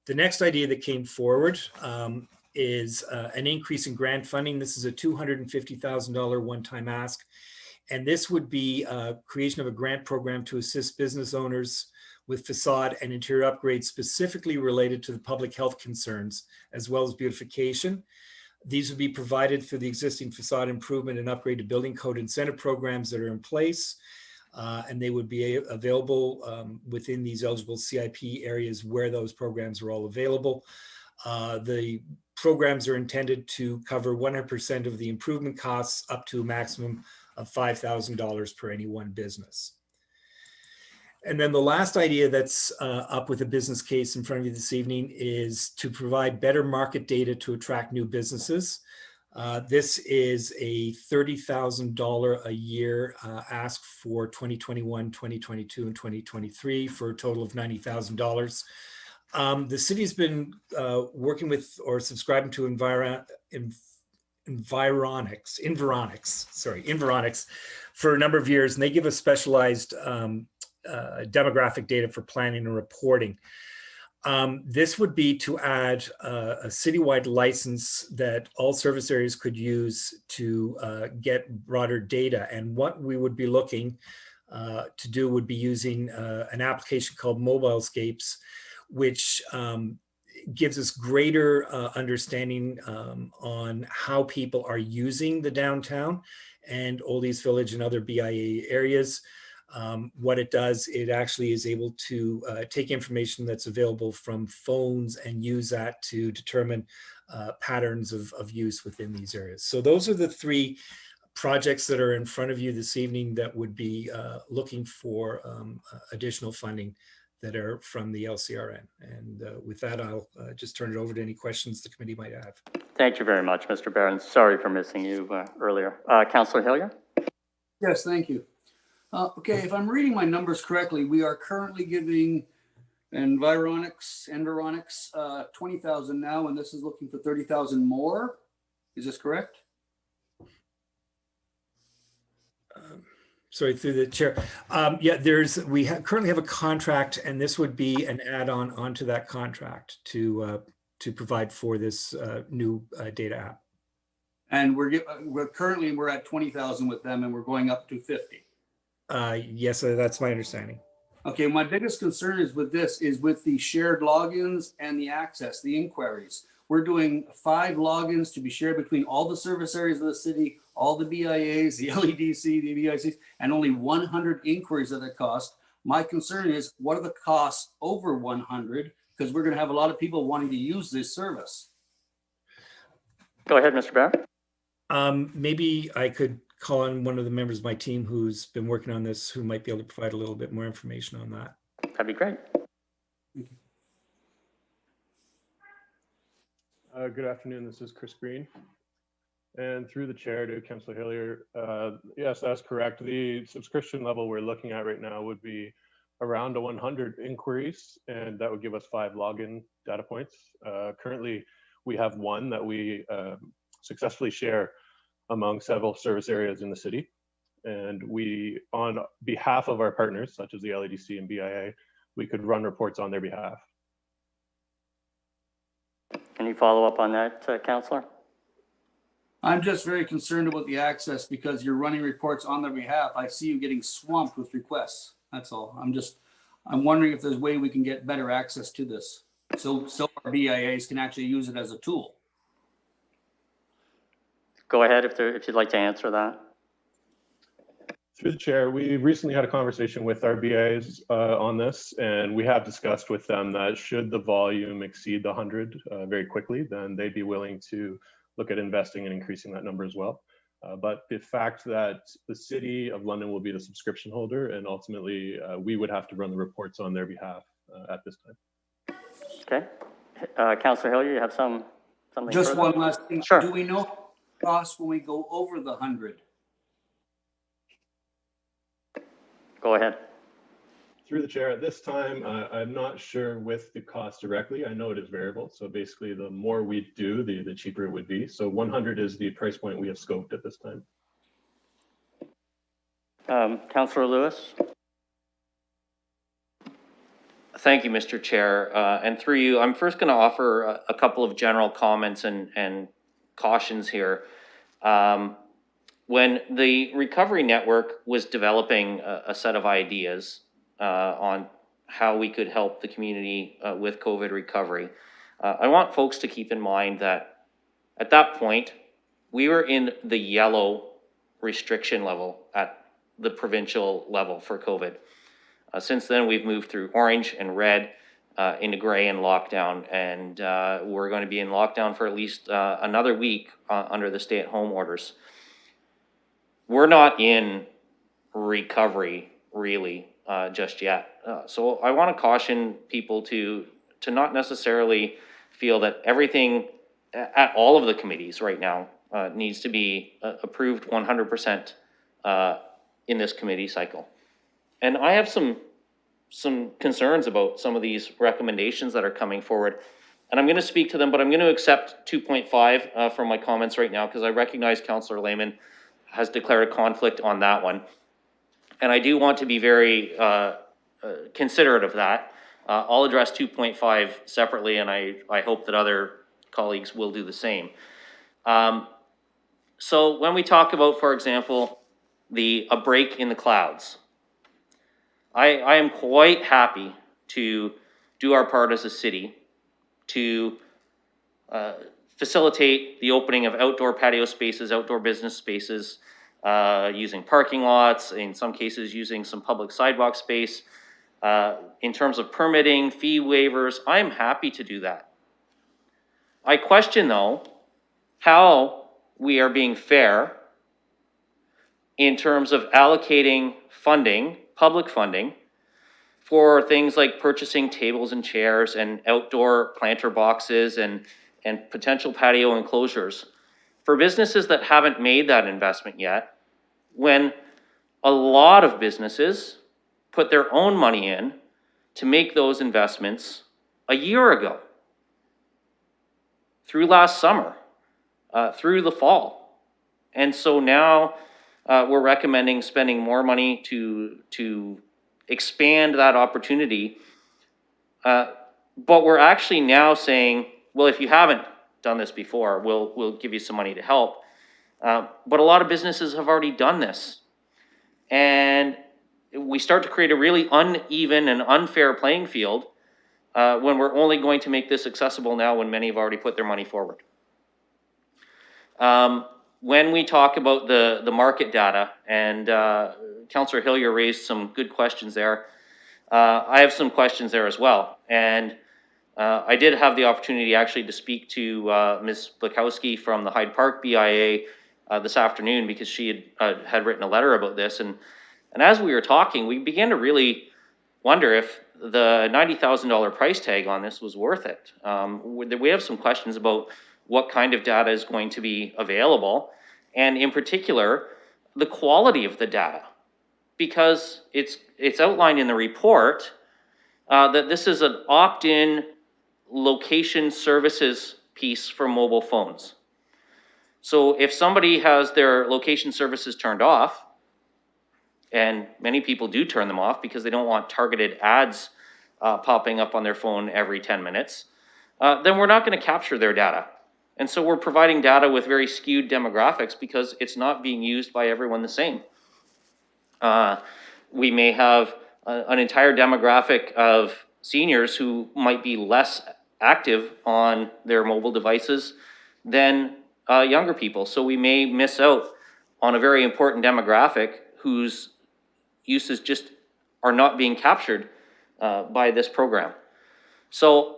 The next idea that came forward is an increase in grant funding. This is a $250,000 one-time ask, and this would be creation of a grant program to assist business owners with facade and interior upgrades specifically related to the public health concerns, as well as beautification. These would be provided through the existing facade improvement and upgrade to building code incentive programs that are in place, and they would be available within these eligible CIP areas where those programs are all available. The programs are intended to cover 100% of the improvement costs up to a maximum of $5,000 per any one business. And then the last idea that's up with a business case in front of you this evening is to provide better market data to attract new businesses. This is a $30,000 a year ask for 2021, 2022, and 2023 for a total of $90,000. The city's been working with or subscribing to Environics for a number of years, and they give us specialized demographic data for planning and reporting. This would be to add a citywide license that all service areas could use to get broader data. And what we would be looking to do would be using an application called Mobilescapes, which gives us greater understanding on how people are using the downtown and Oldies Village and other BIA areas. What it does, it actually is able to take information that's available from phones and use that to determine patterns of use within these areas. So those are the three projects that are in front of you this evening that would be looking for additional funding that are from the LCRN. And with that, I'll just turn it over to any questions the committee might have. Thank you very much, Mr. Barron. Sorry for missing you earlier. Councillor Hillier? Yes, thank you. Okay, if I'm reading my numbers correctly, we are currently giving Environics 20,000 now, and this is looking for 30,000 more. Is this correct? Sorry, through the chair. Yeah, we currently have a contract, and this would be an add-on onto that contract to provide for this new data app. And we're currently at 20,000 with them, and we're going up to 50. Yes, that's my understanding. Okay, my biggest concern is with the shared logins and the access, the inquiries. We're doing 5 logins to be shared between all the service areas of the city, all the BIAs, the LEDC, the BICs, and only 100 inquiries at a cost. My concern is, what are the costs over 100? Because we're going to have a lot of people wanting to use this service. Go ahead, Mr. Barron. Maybe I could call on one of the members of my team who's been working on this, who might be able to provide a little bit more information on that. That'd be great. Good afternoon, this is Chris Green. And through the chair to Councillor Hillier, yes, that's correct. The subscription level we're looking at right now would be around 100 inquiries, and that would give us 5 login data points. Currently, we have 1 that we successfully share among several service areas in the city. And we, on behalf of our partners, such as the LEDC and BIA, we could run reports on their behalf. Can you follow up on that, Councillor? I'm just very concerned about the access because you're running reports on their behalf. I see you getting swamped with requests. That's all. I'm wondering if there's a way we can get better access to this. So our BIAs can actually use it as a tool. Go ahead if you'd like to answer that. Through the chair, we recently had a conversation with our BAs on this, and we have discussed with them that should the volume exceed the 100 very quickly, then they'd be willing to look at investing and increasing that number as well. But the fact that the City of London will be the subscription holder, and ultimately we would have to run the reports on their behalf at this time. Okay. Councillor Hillier, you have something Just further? one last thing. Sure. Do we know costs when we go over the 100? Go ahead. Through the chair, at this time, I'm not sure with the cost directly. I know it is variable. So basically, the more we do, the cheaper it would be. So 100 is the price point we have scoped at this time. Councillor Lewis? Thank you, Mr. Chair. And through you, I'm first going to offer a couple of general comments and cautions here. When the Recovery Network was developing a set of ideas on how we could help the community with COVID recovery, I want folks to keep in mind that at that point, we were in the yellow restriction level at the provincial level for COVID. Since then, we've moved through orange and red into gray and lockdown, and we're going to be in lockdown for at least another week under the stay-at-home orders. We're not in recovery, really, just yet. So I want to caution people to not necessarily feel that everything at all of the committees right now needs to be approved 100% in this committee cycle. And I have some concerns about some of these recommendations that are coming forward. And I'm going to speak to them, but I'm going to accept 2.5 from my comments right now because I recognize Councillor Lehman has declared a conflict on that one. And I do want to be very considerate of that. I'll address 2.5 separately, and I hope that other colleagues will do the same. So when we talk about, for example, a break in the clouds, I am quite happy to do our part as a city to facilitate the opening of outdoor patio spaces, outdoor business spaces, using parking lots, in some cases using some public sidewalk space. In terms of permitting, fee waivers, I'm happy to do that. I question, though, how we are being fair in terms of allocating funding, public funding, for things like purchasing tables and chairs and outdoor planter boxes and potential patio enclosures for businesses that haven't made that investment yet, when a lot of businesses put their own money in to make those investments a year ago, through last summer, through the fall. And so now we're recommending spending more money to expand that opportunity. But we're actually now saying, well, if you haven't done this before, we'll give you some money to help. But a lot of businesses have already done this. And we start to create a really uneven and unfair playing field when we're only going to make this accessible now when many have already put their money forward. When we talk about the market data, and Councillor Hillier raised some good questions there, I have some questions there as well. And I did have the opportunity actually to speak to Ms. Blakowski from the Hyde Park BIA this afternoon, because she had written a letter about this. And as we were talking, we began to really wonder if the $90,000 price tag on this was worth it. We have some questions about what kind of data is going to be available, and in particular, the quality of the data, because it's outlined in the report that this is an opt-in location services piece for mobile phones. So if somebody has their location services turned off, and many people do turn them off because they don't want targeted ads popping up on their phone every 10 minutes, then we're not going to capture their data. And so we're providing data with very skewed demographics because it's not being used by everyone the same. We may have an entire demographic of seniors who might be less active on their mobile devices than younger people. So we may miss out on a very important demographic whose uses just are not being captured by this program. So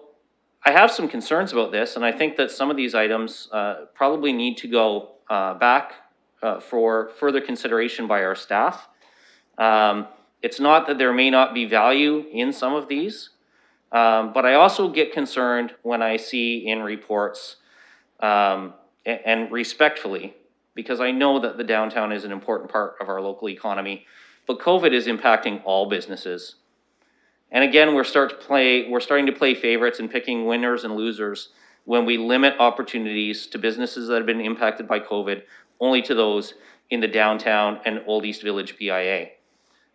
I have some concerns about this, and I think that some of these items probably need to go back for further consideration by our staff. It's not that there may not be value in some of these, but I also get concerned when I see in reports, and respectfully, because I know that the downtown is an important part of our local economy, but COVID is impacting all businesses. And again, we're starting to play favorites and picking winners and losers when we limit opportunities to businesses that have been impacted by COVID only to those in the downtown and Old East Village BIA.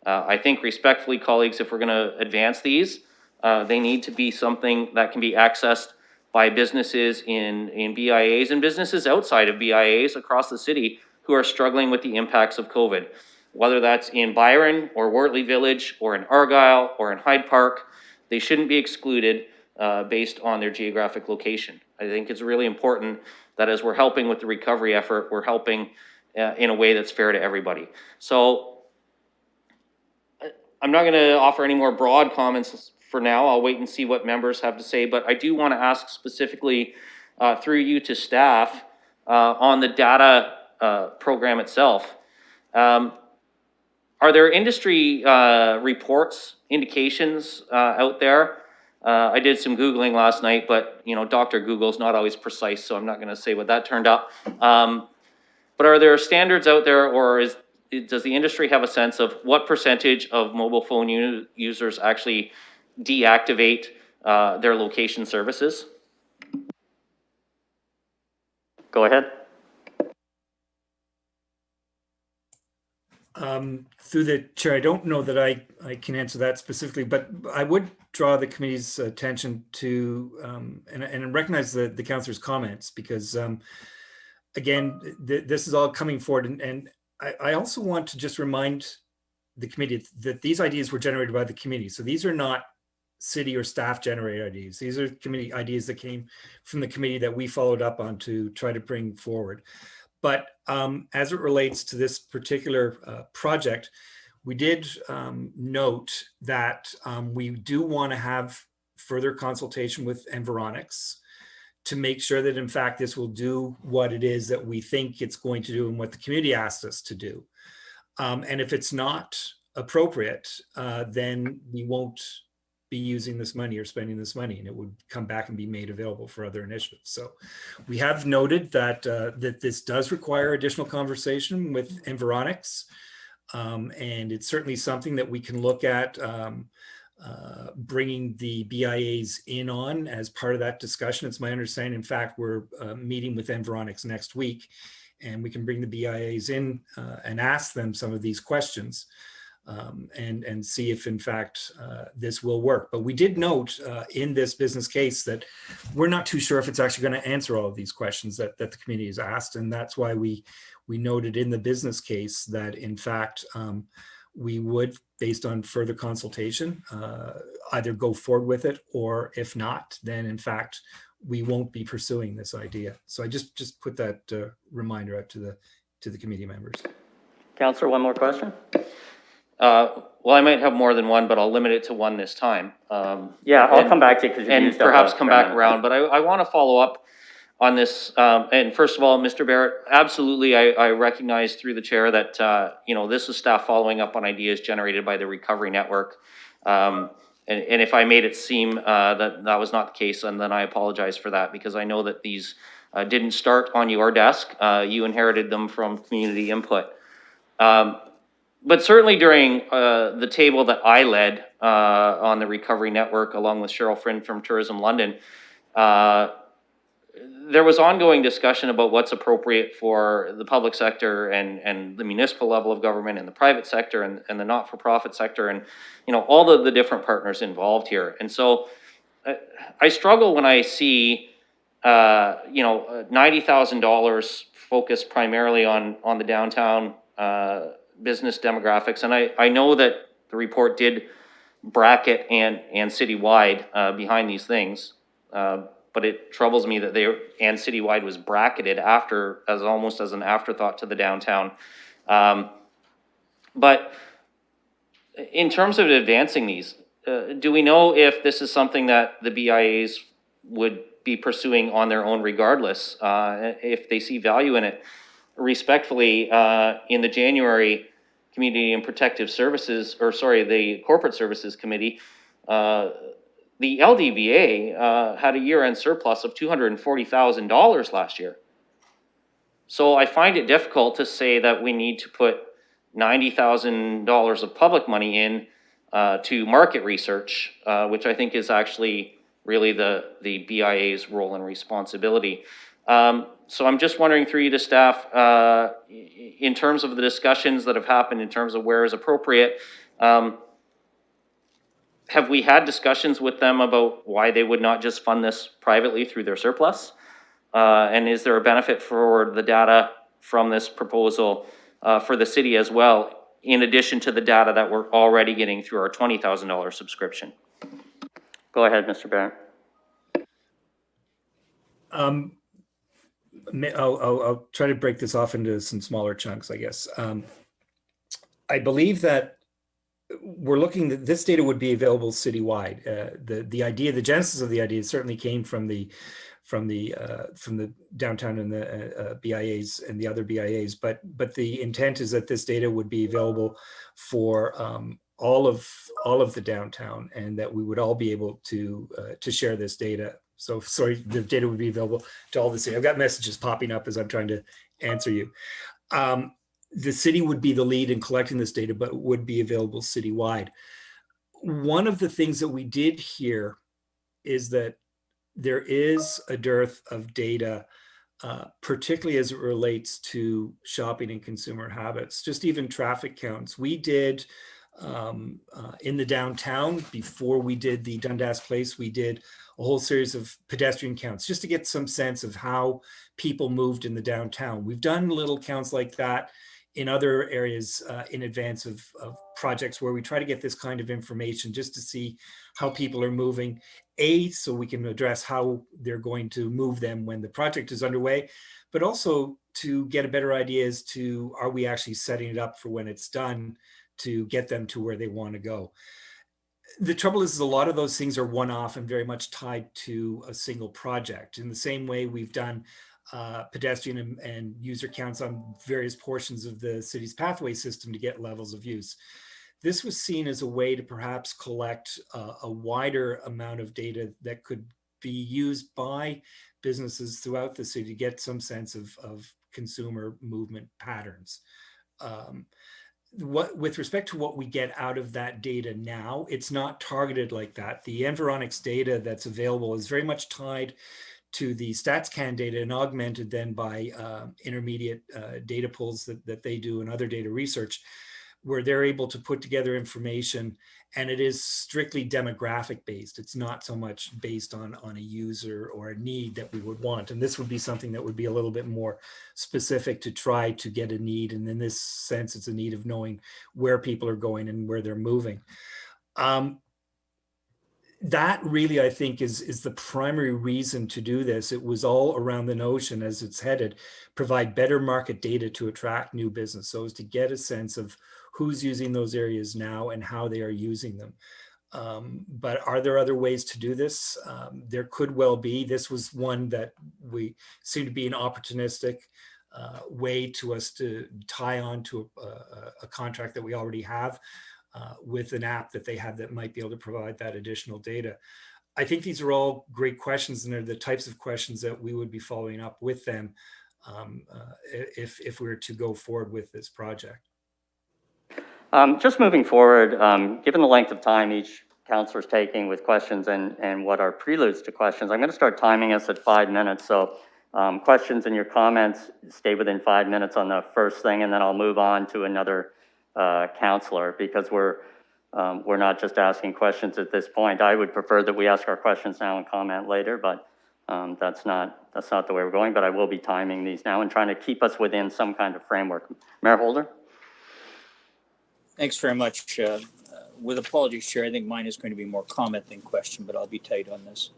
I think respectfully, colleagues, if we're going to advance these, they need to be something that can be accessed by businesses in BIAs and businesses outside of BIAs across the city who are struggling with the impacts of COVID. Whether that's in Byron or Wortley Village or in Argyle or in Hyde Park, they shouldn't be excluded based on their geographic location. I think it's really important that as we're helping with the recovery effort, we're helping in a way that's fair to everybody. So I'm not going to offer any more broad comments for now. I'll wait and see what members have to say, but I do want to ask specifically through you to staff on the data program itself. Are there industry reports, indications out there? I did some Googling last night, but you know, Dr. Google's not always precise, so I'm not going to say what that turned up. But are there standards out there, or does the industry have a sense of what percentage of mobile phone users actually deactivate their location services? Go ahead. Through the chair, I don't know that I can answer that specifically, but I would draw the committee's attention to and recognize the councillor's comments, because again, this is all coming forward, and I also want to just remind the committee that these ideas were generated by the committee. So these are not city or staff generated ideas. These are committee ideas that came from the committee that we followed up on to try to bring forward. But as it relates to this particular project, we did note that we do want to have further consultation with Environics to make sure that in fact this will do what it is that we think it's going to do and what the community asked us to do. And if it's not appropriate, then we won't be using this money or spending this money, and it would come back and be made available for other initiatives. So we have noted that that this does require additional conversation with Environics, and it's certainly something that we can look at bringing the BIAs in on as part of that discussion. It's my understanding, in fact, we're meeting with Environics next week, and we can bring the BIAs in and ask them some of these questions. And see if in fact this will work. But we did note in this business case that we're not too sure if it's actually going to answer all of these questions that the community has asked. And that's why we noted in the business case that in fact we would, based on further consultation, either go forward with it, or if not, then in fact we won't be pursuing this idea. So I just put that reminder out to the committee members. Councillor, one more question? Well, I might have more than one, but I'll limit it to one this time. Yeah, I'll come back to you because and perhaps come back around. But I want to follow up on this. And first of all, Mr. Barrett, absolutely, I recognize through the chair that you know, this is staff following up on ideas generated by the Recovery Network. And if I made it seem that was not the case, and then I apologize for that, because I know that these didn't start on your desk. You inherited them from community input. But certainly during the table that I led on the Recovery Network, along with Cheryl Friend from Tourism London, there was ongoing discussion about what's appropriate for the public sector and the municipal level of government and the private sector and the not-for-profit sector, and you know, all the different partners involved here. And so I struggle when I see you know, $90,000 focused primarily on the downtown business demographics. And I know that the report did bracket and citywide behind these things, but it troubles me that and citywide was bracketed after, as almost as an afterthought to the downtown. But in terms of advancing these, do we know if this is something that the BIAs would be pursuing on their own regardless, if they see value in it? Respectfully, in the January Community and Protective Services, or sorry, the Corporate Services Committee, the LDBA had a year-end surplus of $240,000 last year. So I find it difficult to say that we need to put $90,000 of public money in to market research, which I think is actually really the BIA's role and responsibility. So I'm just wondering through you to staff, in terms of the discussions that have happened in terms of where is appropriate, have we had discussions with them about why they would not just fund this privately through their surplus? And is there a benefit for the data from this proposal for the city as well, in addition to the data that we're already getting through our $20,000 subscription? Go ahead, Mr. Barrett. I'll try to break this off into some smaller chunks, I guess. I believe that we're looking that this data would be available citywide. The idea, the genesis of the idea certainly came from the downtown and the BIAs and the other BIAs, but the intent is that this data would be available for all of the downtown, and that we would all be able to share this data. So sorry, the data would be available to all the city. I've got messages popping up as I'm trying to answer you. The city would be the lead in collecting this data, but it would be available citywide. One of the things that we did hear is that there is a dearth of data, particularly as it relates to shopping and consumer habits, just even traffic counts. We did in the downtown, before we did the Dundas Place, we did a whole series of pedestrian counts just to get some sense of how people moved in the downtown. We've done little counts like that in other areas in advance of projects where we try to get this kind of information just to see how people are moving, so we can address how they're going to move them when the project is underway, but also to get a better idea as to, are we actually setting it up for when it's done to get them to where they want to go? The trouble is a lot of those things are one-off and very much tied to a single project. In the same way we've done pedestrian and user counts on various portions of the city's pathway system to get levels of use. This was seen as a way to perhaps collect a wider amount of data that could be used by businesses throughout the city to get some sense of consumer movement patterns. With respect to what we get out of that data now, it's not targeted like that. The Environics data that's available is very much tied to the StatsCan data and augmented then by intermediate data pulls that they do and other data research, where they're able to put together information, and it is strictly demographic based. It's not so much based on a user or a need that we would want. And this would be something that would be a little bit more specific to try to get a need. And in this sense, it's a need of knowing where people are going and where they're moving. That really, I think, is the primary reason to do this. It was all around the notion, as it's headed, provide better market data to attract new business, so as to get a sense of who's using those areas now and how they are using them. But are there other ways to do this? There could well be. This was one that we seem to be an opportunistic way to us to tie on to a contract that we already have. With an app that they have that might be able to provide that additional data. I think these are all great questions, and they're the types of questions that we would be following up with them if we were to go forward with this project. Just moving forward, given the length of time each councillor is taking with questions and what are preludes to questions, I'm going to start timing us at 5 minutes. So questions and your comments stay within 5 minutes on the first thing, and then I'll move on to another counselor, because we're not just asking questions at this point. I would prefer that we ask our questions now and comment later, but that's not the way we're going. But I will be timing these now and trying to keep us within some kind of framework. Mayor Holder. Thanks very much. With apologies, Chair, I think mine is going to be more comment than question, but I'll be tight on this.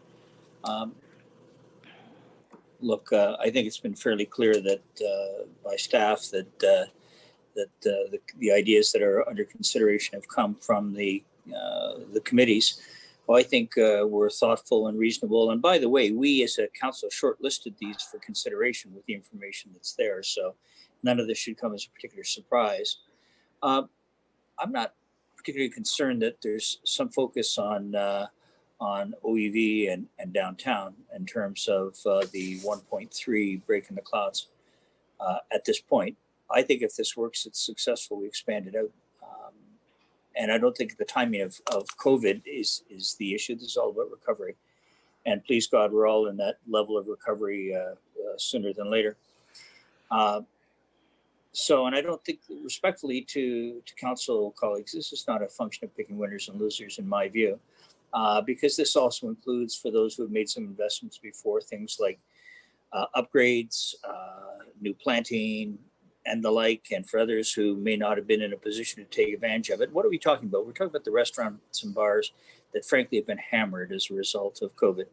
Look, I think it's been fairly clear that by staff that the ideas that are under consideration have come from the committees. Well, I think we're thoughtful and reasonable. And by the way, we as a council shortlisted these for consideration with the information that's there. So none of this should come as a particular surprise. I'm not particularly concerned that there's some focus on OEV and downtown in terms of the 1.3 break in the clouds at this point. I think if this works, it's successful, we expand it out. And I don't think the timing of COVID is the issue. This is all about recovery. And please God, we're all in that level of recovery sooner than later. So, and I don't think, respectfully to council colleagues, this is not a function of picking winners and losers in my view, because this also includes, for those who have made some investments before, things like upgrades, new planting, and the like, and for others who may not have been in a position to take advantage of it. What are we talking about? We're talking about the restaurants and bars that frankly have been hammered as a result of COVID.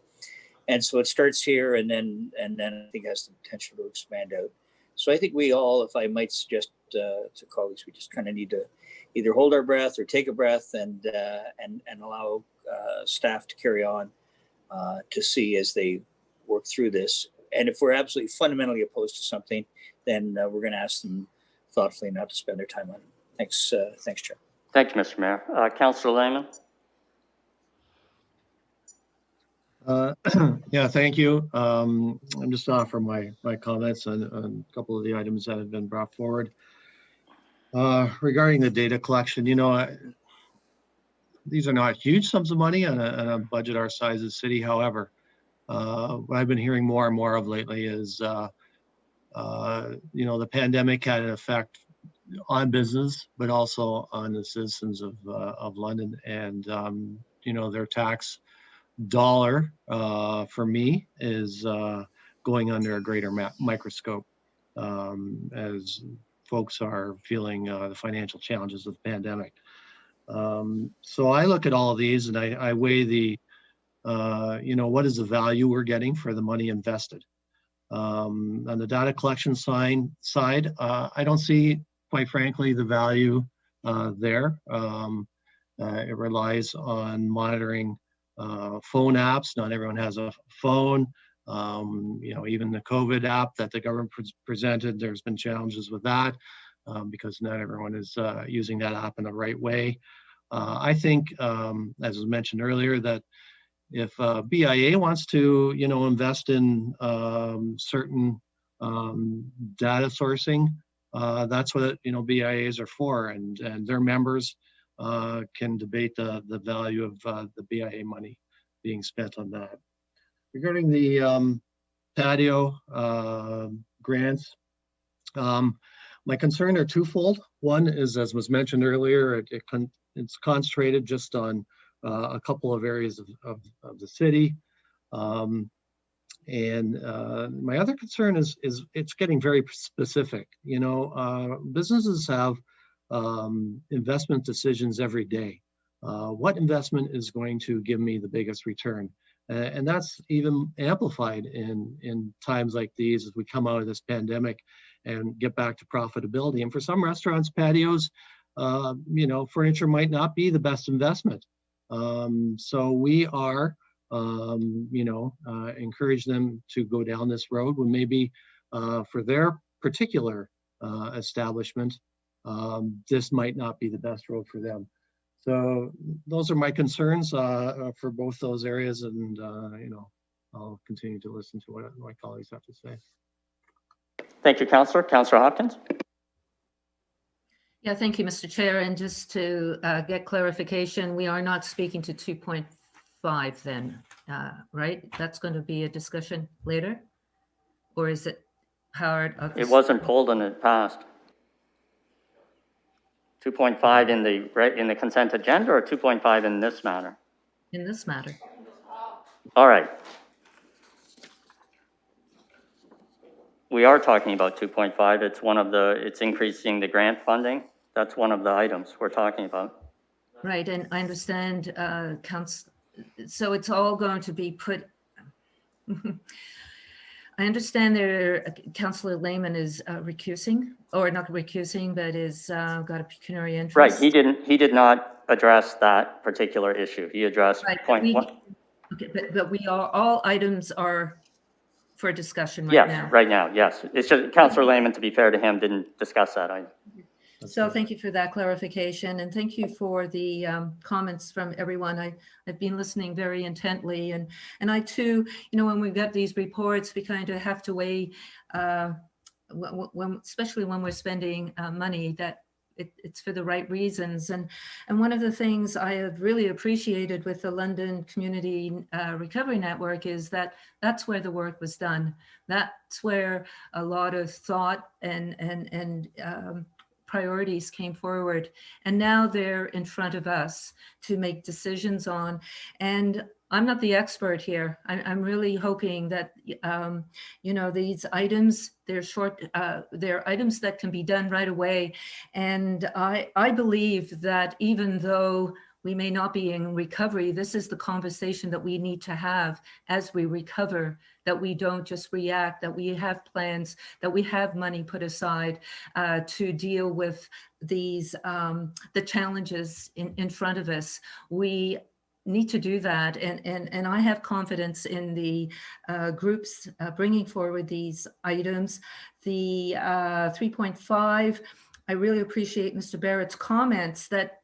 And so it starts here and then I think has the potential to expand out. So I think we all, if I might suggest to colleagues, we just kind of need to either hold our breath or take a breath and allow staff to carry on to see as they work through this. And if we're absolutely fundamentally opposed to something, then we're going to ask them thoughtfully not to spend their time on it. Thanks, thanks, Chair. Thank you, Mr. Mayor. Councillor Lehman. Yeah, thank you. I'm just offer my comments on a couple of the items that have been brought forward. Regarding the data collection, you know, these are not huge sums of money on a budget our size as city. However, what I've been hearing more and more of lately is, you know, the pandemic had an effect on business, but also on the citizens of London, and you know, their tax dollar for me is going under a greater microscope as folks are feeling the financial challenges of the pandemic. So I look at all of these and I weigh the, you know, what is the value we're getting for the money invested? On the data collection side, I don't see, quite frankly, the value there. It relies on monitoring phone apps. Not everyone has a phone. Even the COVID app that the government presented, there's been challenges with that because not everyone is using that app in the right way. I think, as was mentioned earlier, that if BIA wants to, invest in certain data sourcing, that's what BIAs are for, and their members can debate the value of the BIA money being spent on that. Regarding the patio grants, my concern are twofold. One is, as was mentioned earlier, it's concentrated just on a couple of areas of the city. And my other concern is it's getting very specific. Businesses have investment decisions every day. What investment is going to give me the biggest return? And that's even amplified in times like these as we come out of this pandemic and get back to profitability. And for some restaurants, patios, furniture might not be the best investment. So we are, encourage them to go down this road when maybe for their particular establishment, this might not be the best road for them. So those are my concerns for both those areas, and I'll continue to listen to what my colleagues have to say. Thank you, Councillor. Councillor Hopkins. Yeah, thank you, Mr. Chair. And just to get clarification, we are not speaking to 2.5 then, right? That's going to be a discussion later, or is it part of? It wasn't pulled and it passed. 2.5 in the consent agenda, or 2.5 in this matter? In this matter. All right. We are talking about 2.5. It's increasing the grant funding. That's one of the items we're talking about. Right, and I understand, so it's all going to be put, I understand Councillor Lehman is recusing, or not recusing, but is got a pecuniary interest. Right, he did not address that particular issue. He addressed point one. Okay, but we are, all items are for discussion right now. Yes, right now, yes. It's just Councillor Lehman, to be fair to him, didn't discuss that item. So thank you for that clarification, and thank you for the comments from everyone. I've been listening very intently, and I too, when we get these reports, we kind of have to weigh, especially when we're spending money, that it's for the right reasons. And one of the things I have really appreciated with the London Community Recovery Network is that that's where the work was done. That's where a lot of thought and priorities came forward, and now they're in front of us to make decisions on. And I'm not the expert here. I'm really hoping that these items, they're items that can be done right away. And I believe that even though we may not be in recovery, this is the conversation that we need to have as we recover, that we don't just react, that we have plans, that we have money put aside to deal with these, the challenges in front of us. We need to do that. And I have confidence in the groups bringing forward these items. The 3.5, I really appreciate Mr. Barrett's comments that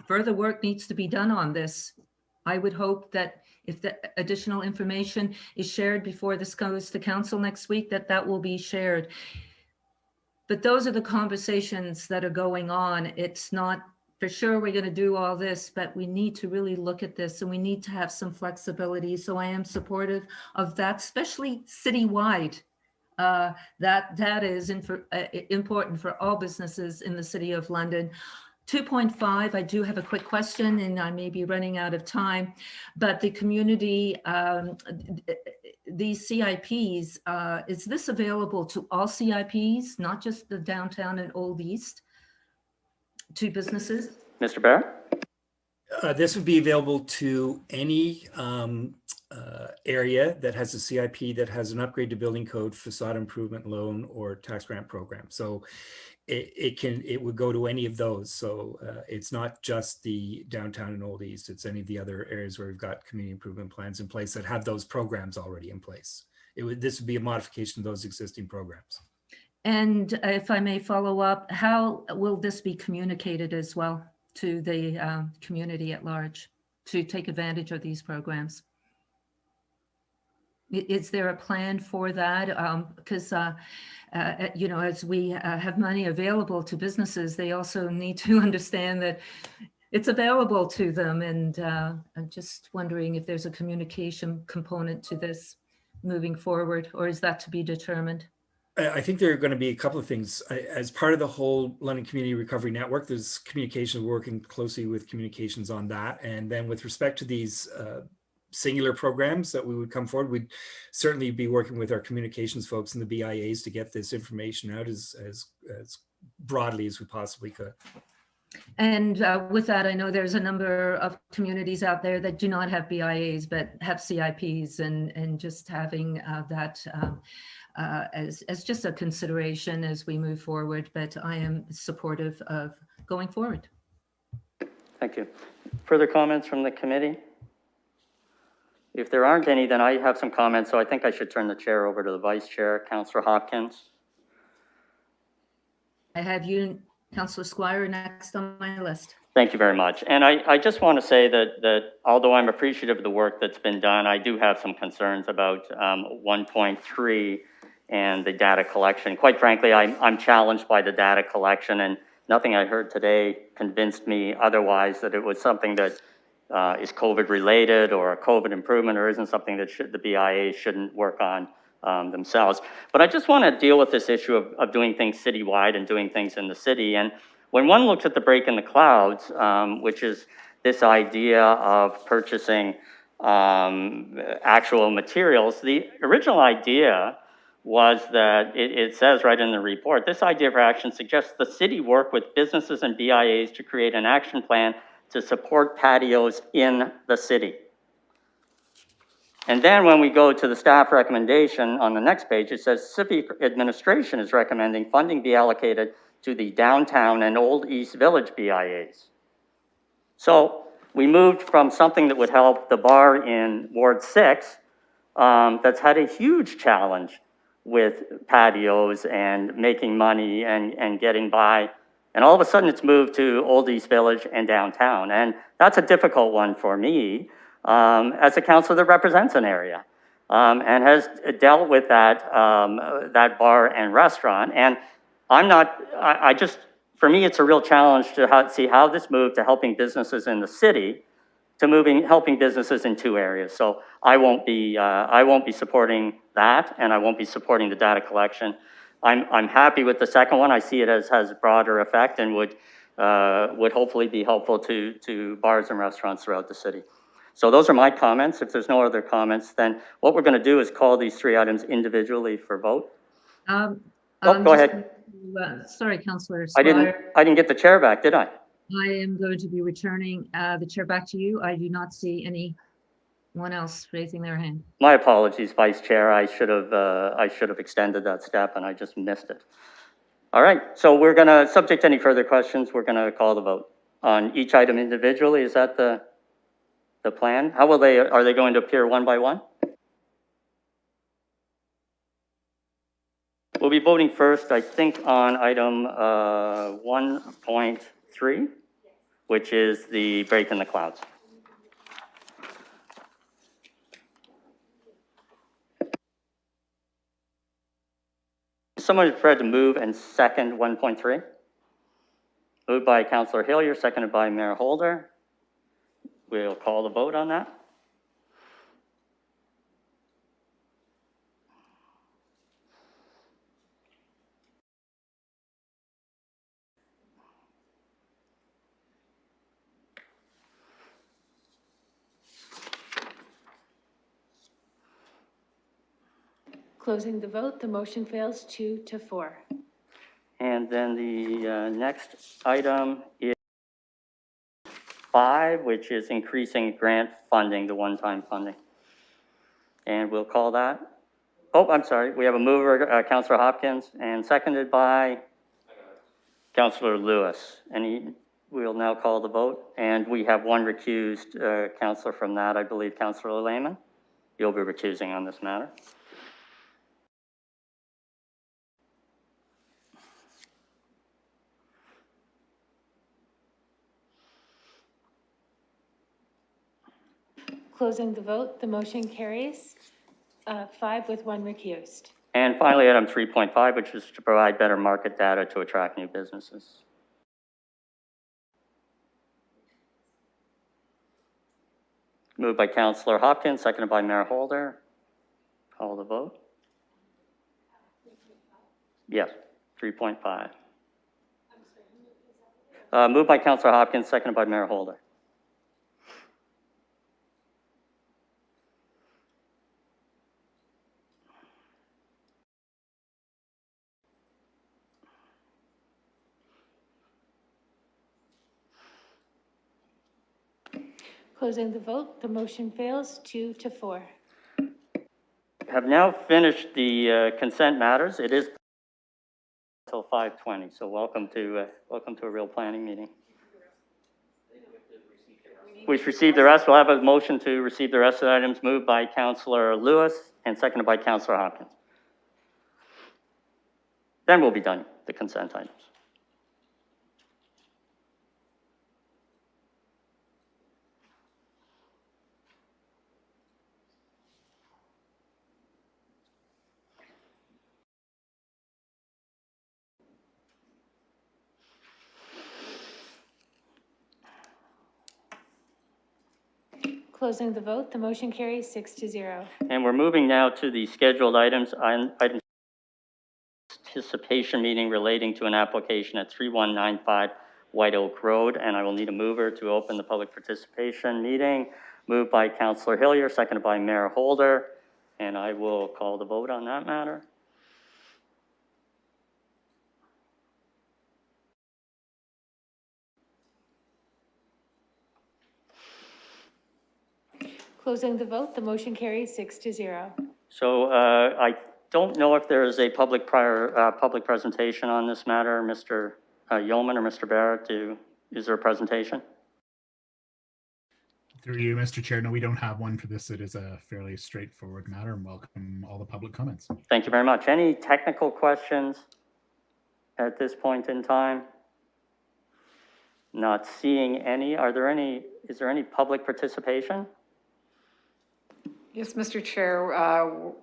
further work needs to be done on this. I would hope that if the additional information is shared before this goes to council next week, that will be shared. But those are the conversations that are going on. It's not for sure we're going to do all this, but we need to really look at this, and we need to have some flexibility. So I am supportive of that, especially citywide. That is important for all businesses in the City of London. 2.5, I do have a quick question, and I may be running out of time, but the community, these CIPs, is this available to all CIPs, not just the downtown and Old East, to businesses? Mr. Barrett? This would be available to any area that has a CIP that has an upgrade to building code, facade improvement loan, or tax grant program. So it would go to any of those. So it's not just the downtown and Old East, it's any of the other areas where we've got community improvement plans in place that have those programs already in place. This would be a modification of those existing programs. And if I may follow up, how will this be communicated as well to the community at large to take advantage of these programs? Is there a plan for that? Because, you know, as we have money available to businesses, they also need to understand that it's available to them. And I'm just wondering if there's a communication component to this moving forward, or is that to be determined? I think there are going to be a couple of things. As part of the whole London Community Recovery Network, there's communications, working closely with communications on that. And then with respect to these singular programs that we would come forward, we'd certainly be working with our communications folks and the BIAs to get this information out as broadly as we possibly could. And with that, I know there's a number of communities out there that do not have BIAs, but have CIPs, and just having that as just a consideration as we move forward. But I am supportive of going forward. Thank you. Further comments from the committee? If there aren't any, then I have some comments, so I think I should turn the chair over to the vice chair, Councillor Hopkins. I have you, Councillor Squire, next on my list. Thank you very much. And I just want to say that although I'm appreciative of the work that's been done, I do have some concerns about 1.3 and the data collection. Quite frankly, I'm challenged by the data collection, and nothing I heard today convinced me otherwise that it was something that is COVID related or a COVID improvement, or isn't something that the BIA shouldn't work on themselves. But I just want to deal with this issue of doing things citywide and doing things in the city. And when one looks at the break in the clouds, which is this idea of purchasing actual materials, the original idea was that it says right in the report, this idea for action suggests the city work with businesses and BIAs to create an action plan to support patios in the city. And then when we go to the staff recommendation on the next page, it says civic administration is recommending funding be allocated to the downtown and Old East Village BIAs. So we moved from something that would help the bar in Ward 6 that's had a huge challenge with patios and making money and getting by. And all of a sudden it's moved to Old East Village and downtown. And that's a difficult one for me as a councillor that represents an area and has dealt with that, that bar and restaurant. And for me, it's a real challenge to see how this moved to helping businesses in the city to helping businesses in two areas. So I won't be supporting that, and I won't be supporting the data collection. I'm happy with the second one. I see it as has broader effect and would hopefully be helpful to bars and restaurants throughout the city. So those are my comments. If there's no other comments, then what we're going to do is call these three items individually for vote. Go ahead. Sorry, Councillor I Squire. didn't get the chair back, did I? I am going to be returning the chair back to you. I do not see anyone else raising their hand. My apologies, Vice Chair. I should have extended that step, and I just missed it. All right. So we're going to, subject to any further questions, we're going to call the vote on each item individually. Is that the plan? How will are they going to appear one by one? We'll be voting first, I think, on item 1.3, which is the break in the clouds. Someone is prepared to move and second 1.3? Moved by Councillor Hillier, seconded by Mayor Holder. We'll call the vote on that. Closing the vote, the motion fails 2-4. And then the next item is 5, which is increasing grant funding, the one-time funding. And we'll call that. Oh, I'm sorry. We have a mover, Councillor Hopkins, and seconded by Councillor Lewis. We'll now call the vote. And we have one recused councillor from that, I believe, Councillor Lehman. You'll be recusing on this matter. Closing the vote, the motion carries 5 with 1 recused. And finally, item 3.5, which is to provide better market data to attract new businesses. Moved by Councillor Hopkins, seconded by Mayor Holder. Call the vote. Yes, 3.5. Moved by Councillor Hopkins, seconded by Mayor Holder. Closing the vote, the motion fails 2 to 4. Have now finished the consent matters. It is until 5:20, so welcome to a real planning meeting. We've received the rest. We'll have a motion to receive the rest of the items moved by Councillor Lewis and seconded by Councillor Hopkins. Then we'll be done with the consent items. Closing the vote, the motion carries 6 to 0. And we're moving now to the scheduled items. Item participation meeting relating to an application at 3195 White Oak Road, and I will need a mover to open the public participation meeting. Moved by Councillor Hillier, seconded by Mayor Holder, and I will call the vote on that matter. Closing the vote, the motion carries 6 to 0. So I don't know if there is a public presentation on this matter. Mr. Yeoman or Mr. Barrett, is there a presentation? Through you, Mr. Chair. No, we don't have one for this. It is a fairly straightforward matter, and welcome all the public comments. Thank you very much. Any technical questions at this point in time? Not seeing any. Is there any public participation? Yes, Mr. Chair,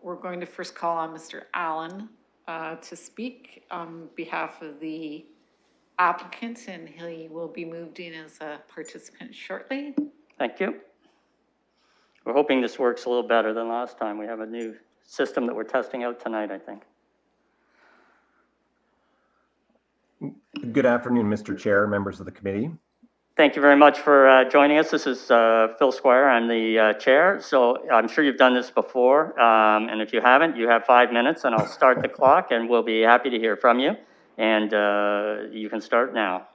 we're going to first call on Mr. Allen to speak on behalf of the applicant, and he will be moved in as a participant shortly. Thank you. We're hoping this works a little better than last time. We have a new system that we're testing out tonight, I think. Good afternoon, Mr. Chair, members of the committee. Thank you very much for joining us. This is Phil Squire. I'm the chair. So I'm sure you've done this before. And if you haven't, you have 5 minutes and I'll start the clock and we'll be happy to hear from you. And you can start now.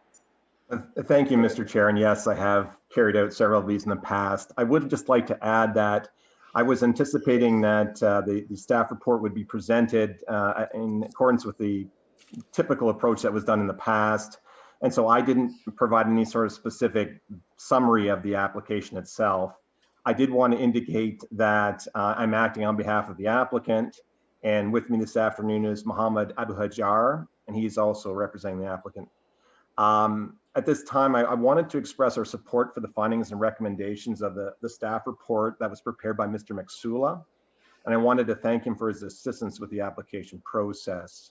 Thank you, Mr. Chair. And yes, I have carried out several of these in the past. I would just like to add that I was anticipating that the staff report would be presented in accordance with the typical approach that was done in the past. And so I didn't provide any sort of specific summary of the application itself. I did want to indicate that I'm acting on behalf of the applicant, and with me this afternoon is Mohammed Abu Hajar, and he's also representing the applicant. At this time, I wanted to express our support for the findings and recommendations of the staff report that was prepared by Mr. Maksula, and I wanted to thank him for his assistance with the application process.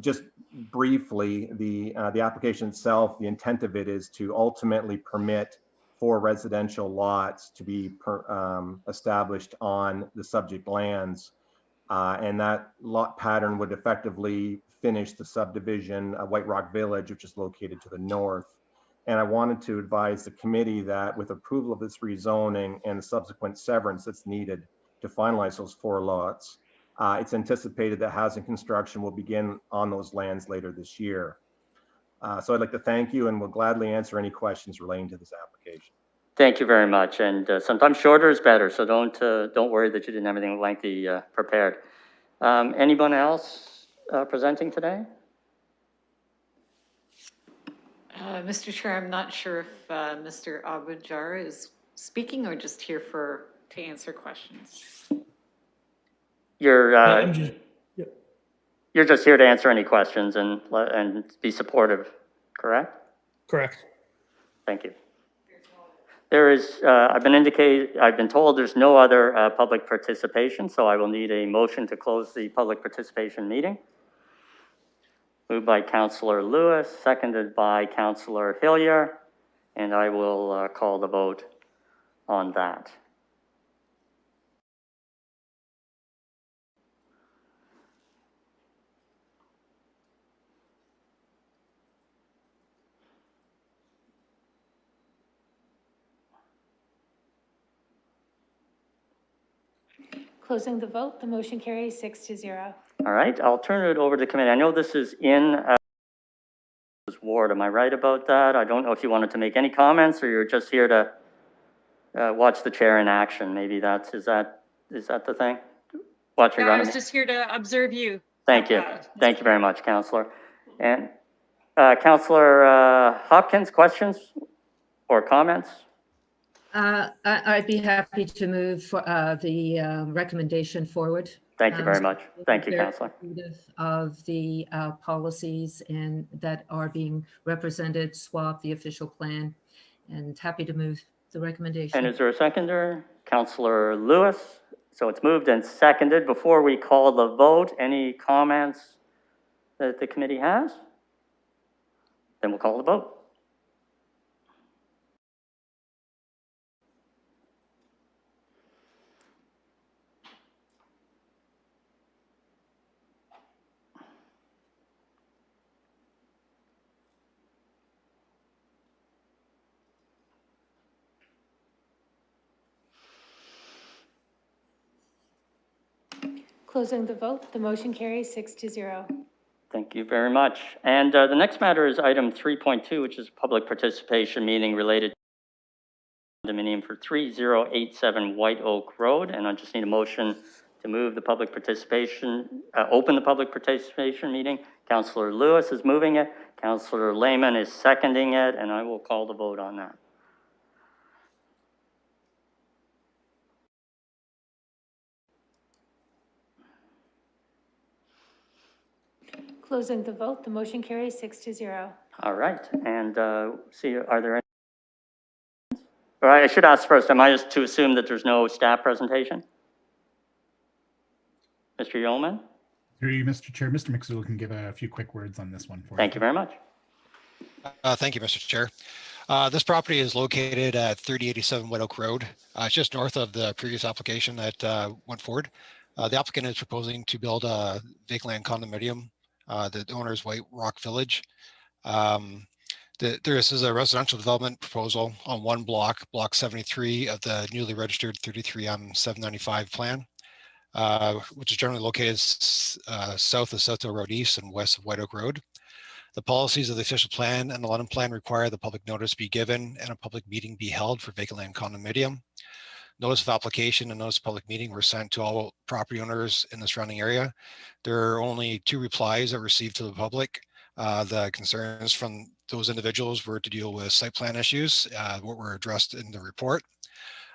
Just briefly, the application itself, the intent of it is to ultimately permit 4 residential lots to be established on the subject lands. And that lot pattern would effectively finish the subdivision, White Rock Village, which is located to the north. And I wanted to advise the committee that with approval of this rezoning and the subsequent severance that's needed to finalize those 4 lots, it's anticipated that housing construction will begin on those lands later this year. So I'd like to thank you and will gladly answer any questions relating to this application. Thank you very much. And sometimes shorter is better, so don't worry that you didn't have anything lengthy prepared. Anyone else presenting today? Mr. Chair, I'm not sure if Mr. Abujar is speaking or just here to answer questions. You're I'm just, you're just here to answer any questions and be supportive, correct? correct. Thank you. There is, I've been told there's no other public participation, so I will need a motion to close the public participation meeting. Moved by Councillor Lewis, seconded by Councillor Hillier, and I will call the vote on that. Closing the vote, the motion carries 6-0. All right, I'll turn it over to the committee. I know this is in ward. Am I right about that? I don't know if you wanted to make any comments or you're just here to watch the chair in action. Maybe is that the thing? Watching Yeah, I running. was just here to observe you. Thank you. Thank you very much, Councillor. And Councillor Hopkins, questions or comments? I'd be happy to move the recommendation forward. Thank you very much. Thank you, Councillor. Of the policies and that are being represented, swap the official plan, and happy to move the recommendation. And is there a seconder? Councillor Lewis. So it's moved and seconded. Before we call the vote, any comments that the committee has? Then we'll call the vote. Closing the vote, the motion carries 6-0. Thank you very much. And the next matter is item 3.2, which is public participation meeting related to condominium for 3087 White Oak Road. And I just need a motion to move the public participation, open the public participation meeting. Councillor Lewis is moving it. Councillor Lehman is seconding it, and I will call the vote on that. Closing the vote, the motion carries 6-0. All right, and see, are there any? All right, I should ask first, am I just to assume that there's no staff presentation? Mr. Yeoman? Through you, Mr. Chair, Mr. McSweeney can give a few quick words on this one for Thank you very much. Thank you, Mr. Chair. This property is located at 3087 White Oak Road. It's just north of the previous application that went forward. The applicant is proposing to build a vacant land condominium. The owner is White Rock Village. This is a residential development proposal on one block, block 73 of the newly registered 33M 795 plan, which is generally located south of Soto Road East and west of White Oak Road. The policies of the official plan and the London plan require the public notice be given and a public meeting be held for vacant land condominium. Notice of application and notice of public meeting were sent to all property owners in the surrounding area. There are only 2 replies that were received to the public. The concerns from those individuals were to deal with site plan issues, what were addressed in the report.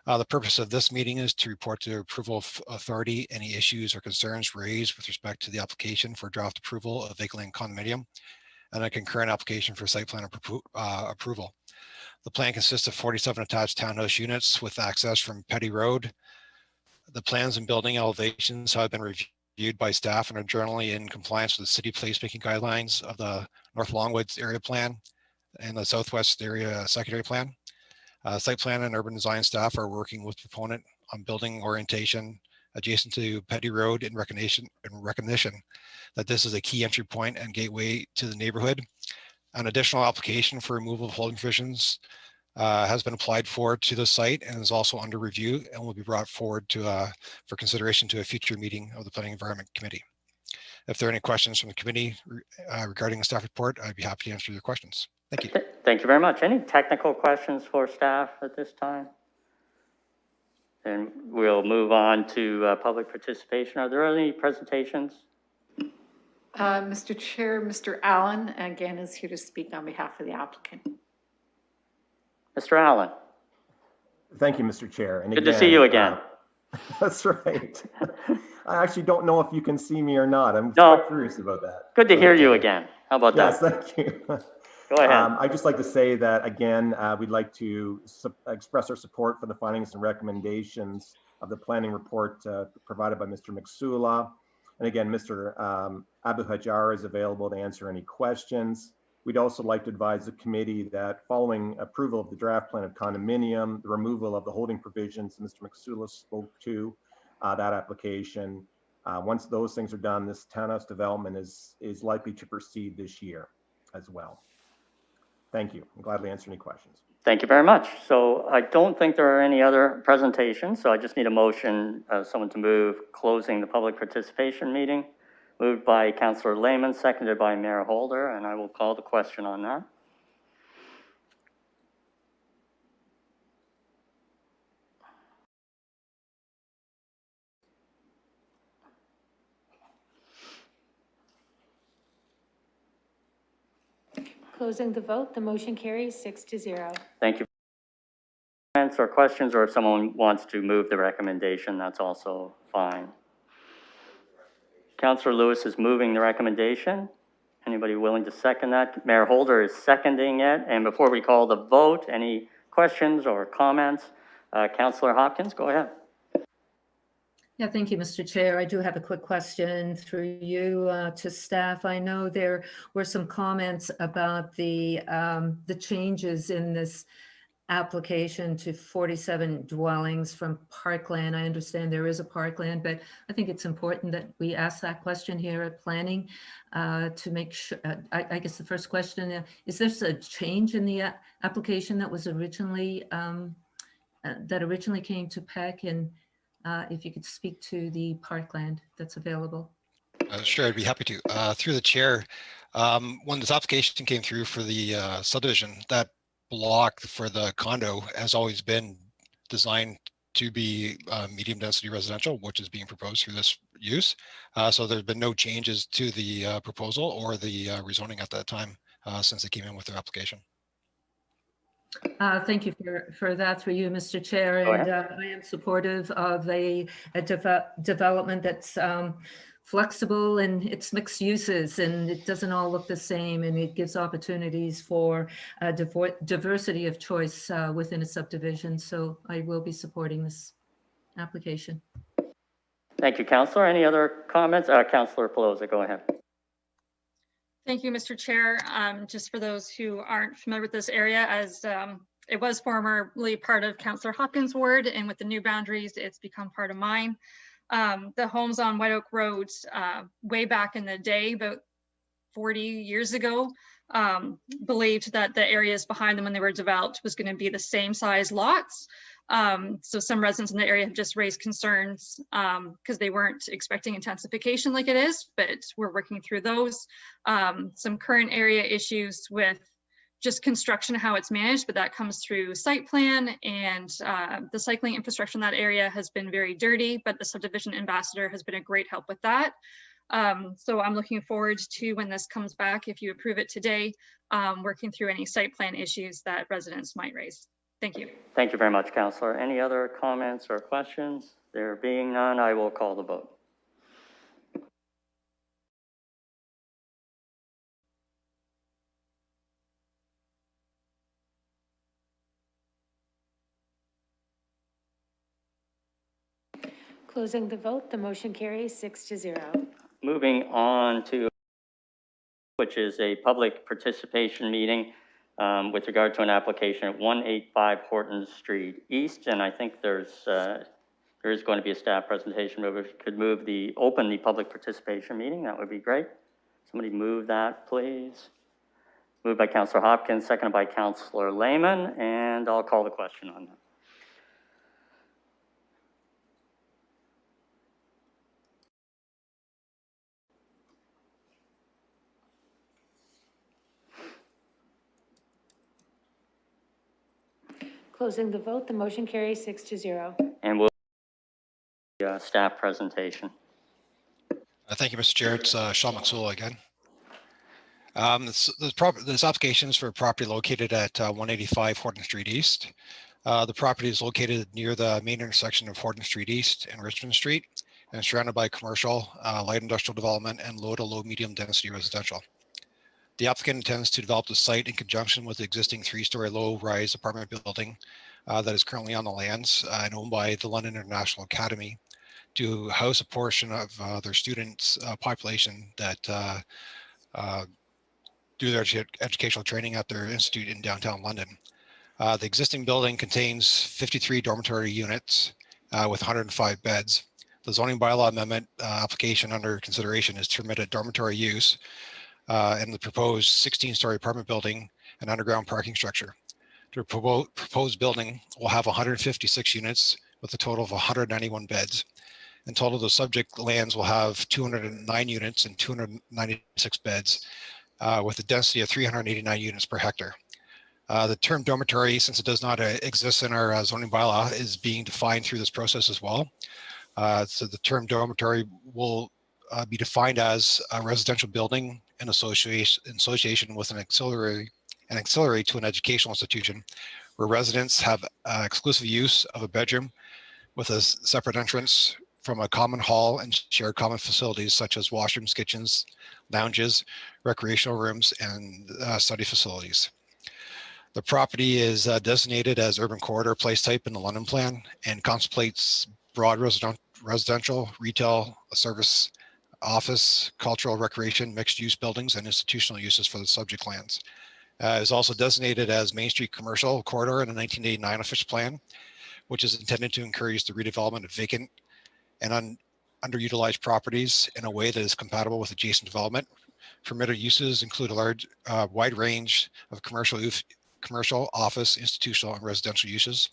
The purpose of this meeting is to report to approval authority any issues or concerns raised with respect to the application for draft approval of vacant land condominium and a concurrent application for site plan approval. The plan consists of 47 attached townhouse units with access from Petty Road. The plans and building elevations have been reviewed by staff and are generally in compliance with the city placemaking guidelines of the North Longwoods area plan and the Southwest area secondary plan. Site plan and urban design staff are working with proponent on building orientation adjacent to Petty Road in recognition that this is a key entry point and gateway to the neighborhood. An additional application for removal of holding provisions has been applied for to the site and is also under review and will be brought forward to for consideration to a future meeting of the Planning Environment Committee. If there are any questions from the committee regarding the staff report, I'd be happy to answer your questions. Thank you. Thank you very much. Any technical questions for staff at this time? And we'll move on to public participation. Are there any presentations? Mr. Chair, Mr. Allen, again, is here to speak on behalf of the applicant. Mr. Allen. Thank you, Mr. Chair. And good to see you again. That's right. I actually don't know if you can see me or not. I'm quite curious about that. Good to hear you again. How about that? Yes, thank you. Go ahead. I'd just like to say that, again, we'd like to express our support for the findings and recommendations of the planning report provided by Mr. Mcsula. And again, Mr. Abu Hajar is available to answer any questions. We'd also like to advise the committee that following approval of the draft plan of condominium, the removal of the holding provisions Mr. Mcsula spoke to, that application, once those things are done, this townhouse development is likely to proceed this year as well. Thank you. I'm glad to answer any questions. Thank you very much. So I don't think there are any other presentations, so I just need a motion, someone to move closing the public participation meeting. Moved by Councillor Lehman, seconded by Mayor Holder, and I will call the question on that. Closing the vote, the motion carries 6-0. Thank you. Comments or questions, or if someone wants to move the recommendation, that's also fine. Councillor Lewis is moving the recommendation. Anybody willing to second that? Mayor Holder is seconding it. And before we call the vote, any questions or comments? Councillor Hopkins, go ahead. Yeah, thank you, Mr. Chair. I do have a quick question through you to staff. I know there were some comments about the changes in this application to 47 dwellings from parkland. I understand there is a parkland, but I think it's important that we ask that question here at planning to make sure. I guess the first question is this a change in the application that was originally came to PEC, and if you could speak to the parkland that's available. Sure, I'd be happy to. Through the chair, when this application came through for the subdivision, that block for the condo has always been designed to be medium density residential, which is being proposed through this use. So there's been no changes to the proposal or the rezoning at that time since they came in with their application. Thank you for that through you, Mr. Chair. And I am supportive of a development that's flexible and it's mixed uses and it doesn't all look the same, and it gives opportunities for diversity of choice within a subdivision. So I will be supporting this application. Thank you, Councillor. Any other comments? Councillor Pelosi, go ahead. Thank you, Mr. Chair. Just for those who aren't familiar with this area, as it was formerly part of Councillor Hopkins' ward, and with the new boundaries, it's become part of mine. The homes on White Oak Road, way back in the day, about 40 years ago, believed that the areas behind them when they were developed was going to be the same size lots. So some residents in the area have just raised concerns because they weren't expecting intensification like it is, but we're working through those. Some current area issues with just construction, how it's managed, but that comes through site plan, and the cycling infrastructure in that area has been very dirty, but the subdivision ambassador has been a great help with that. So I'm looking forward to when this comes back, if you approve it today, working through any site plan issues that residents might raise. Thank you. Thank you very much, Councillor. Any other comments or questions? There being none, I will call the vote. Closing the vote, the motion carries 6-0. Moving on to, which is a public participation meeting with regard to an application at 185 Horton Street East, and I think there is going to be a staff presentation. But if you could open the public participation meeting, that would be great. Somebody move that, please. Moved by Councillor Hopkins, seconded by Councillor Lehman, and I'll call the question on that. Closing the vote, the motion carries 6-0. And we'll staff presentation. Thank you, Mr. Chair. It's Sean McSwell again. This application is for a property located at 185 Horton Street East. The property is located near the main intersection of Horton Street East and Richmond Street, and surrounded by commercial, light industrial development, and low to low medium density residential. The applicant intends to develop the site in conjunction with the existing 3-story low-rise apartment building that is currently on the lands and owned by the London International Academy to house a portion of their students' population that do their educational training at their institute in downtown London. The existing building contains 53 dormitory units with 105 beds. The zoning bylaw amendment application under consideration is to permit a dormitory use in the proposed 16-story apartment building and underground parking structure. The proposed building will have 156 units with a total of 191 beds. In total, the subject lands will have 209 units and 296 beds with a density of 389 units per hectare. The term dormitory, since it does not exist in our zoning bylaw, is being defined through this process as well. So the term dormitory will be defined as a residential building in association with an auxiliary to an educational institution where residents have exclusive use of a bedroom with a separate entrance from a common hall and shared common facilities such as washrooms, kitchens, lounges, recreational rooms, and study facilities. The property is designated as urban corridor place type in the London plan and contemplates broad residential, retail, service, office, cultural, recreation, mixed use buildings, and institutional uses for the subject lands. It is also designated as Main Street Commercial Corridor in the 1989 official plan, which is intended to encourage the redevelopment of vacant and underutilized properties in a way that is compatible with adjacent development. Permitted uses include a wide range of commercial, office, institutional, and residential uses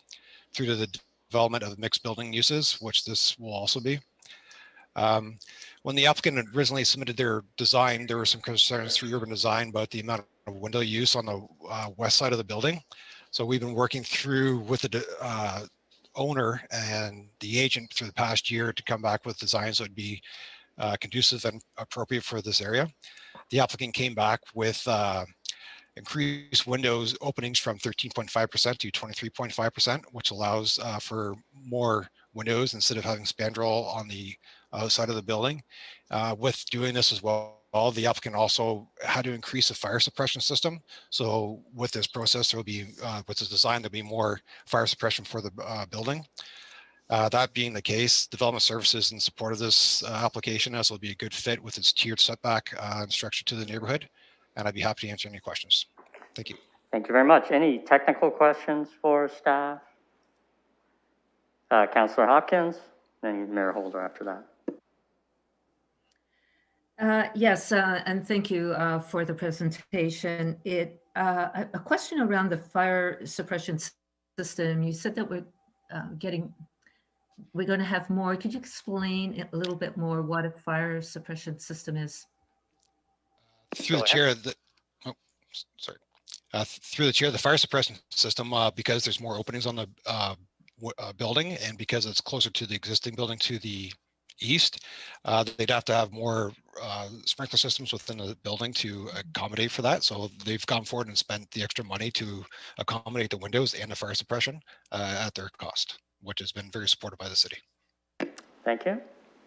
through to the development of mixed building uses, which this will also be. When the applicant originally submitted their design, there were some concerns through urban design about the amount of window use on the west side of the building. So we've been working through with the owner and the agent through the past year to come back with designs that would be conducive and appropriate for this area. The applicant came back with increased windows openings from 13.5% to 23.5%, which allows for more windows instead of having spandrel on the outside of the building. With doing this as well, the applicant also had to increase the fire suppression system. So with this process, there will be, with this design, there'll be more fire suppression for the building. That being the case, development services in support of this application, as will be a good fit with its tiered setback and structure to the neighborhood. And I'd be happy to answer any questions. Thank you. Thank you very much. Any technical questions for staff? Councillor Hopkins, then Mayor Holder after that. Yes, and thank you for the presentation. A question around the fire suppression system. You said that we're going to have more. Could you explain a little bit more what a fire suppression system is? Through the chair, through the chair, the fire suppression system, because there's more openings on the building and because it's closer to the existing building to the east, they'd have to have more sprinkler systems within the building to accommodate for that. So they've gone forward and spent the extra money to accommodate the windows and the fire suppression at their cost, which has been very supported by the city. Thank you.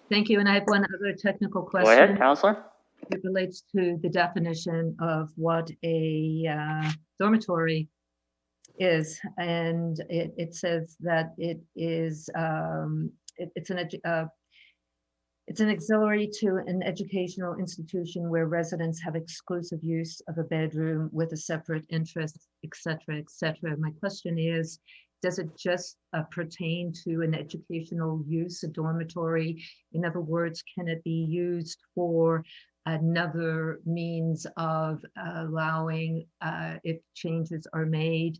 Thank you. And I have one other technical question. Go ahead, Councillor. It relates to the definition of what a dormitory is, and it says that it is it's an auxiliary to an educational institution where residents have exclusive use of a bedroom with a separate interest, etc., etc. My question is, does it just pertain to an educational use, a dormitory? In other words, can it be used for another means of allowing, if changes are made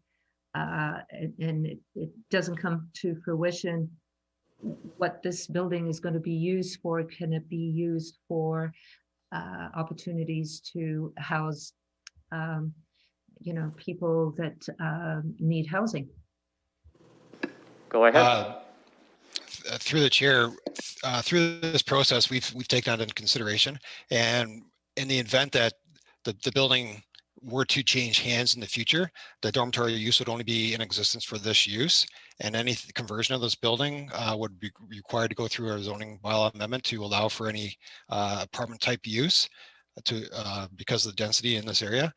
and it doesn't come to fruition, what this building is going to be used for? Can it be used for opportunities to house, people that need housing? Go ahead. Through the chair, through this process, we've taken that into consideration, and in the event that the building were to change hands in the future, the dormitory use would only be in existence for this use, and any conversion of this building would be required to go through a zoning bylaw amendment to allow for any apartment type use because of the density in this area.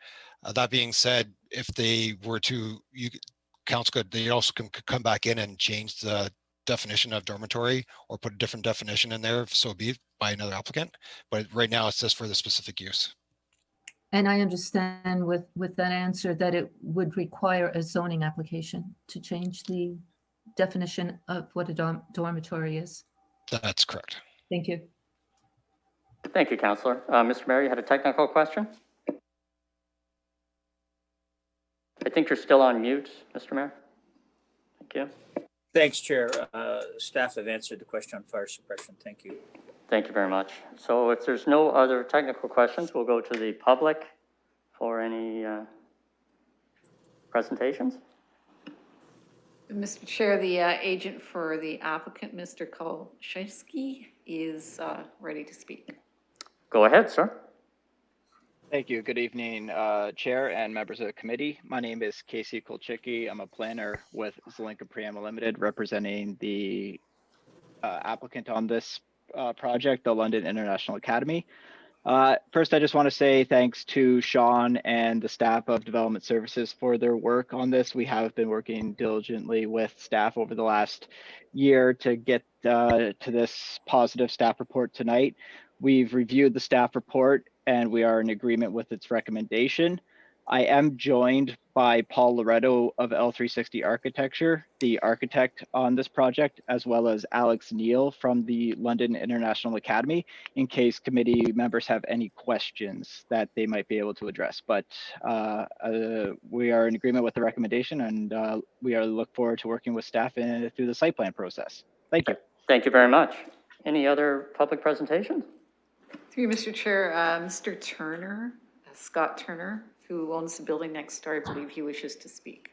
That being said, if they were to, council could, they also can come back in and change the definition of dormitory or put a different definition in there, so be it by another applicant. But right now it's just for the specific use. And I understand with that answer that it would require a zoning application to change the definition of what a dormitory is. That's correct. Thank you. Thank you, Councillor. Mr. Mayor, you had a technical question? I think you're still on mute, Mr. Mayor. Thank you. Thanks, Chair. Staff have answered the question on fire suppression. Thank you. Thank you very much. So if there's no other technical questions, we'll go to the public for any presentations. Mr. Chair, the agent for the applicant, Mr. Kolczewski, is ready to speak. Go ahead, sir. Thank you. Good evening, Chair and members of the committee. My name is Casey Kolczewski. I'm a planner with Zelenka Priama Limited, representing the applicant on this project, the London International Academy. First, I just want to say thanks to Sean and the staff of Development Services for their work on this. We have been working diligently with staff over the last year to get to this positive staff report tonight. We've reviewed the staff report and we are in agreement with its recommendation. I am joined by Paul Loretto of L360 Architecture, the architect on this project, as well as Alex Neal from the London International Academy, in case committee members have any questions that they might be able to address. But we are in agreement with the recommendation, and we are look forward to working with staff through the site plan process. Thank you. Thank you very much. Any other public presentations? Through you, Mr. Chair, Mr. Turner, Scott Turner, who owns the building next door, I believe he wishes to speak.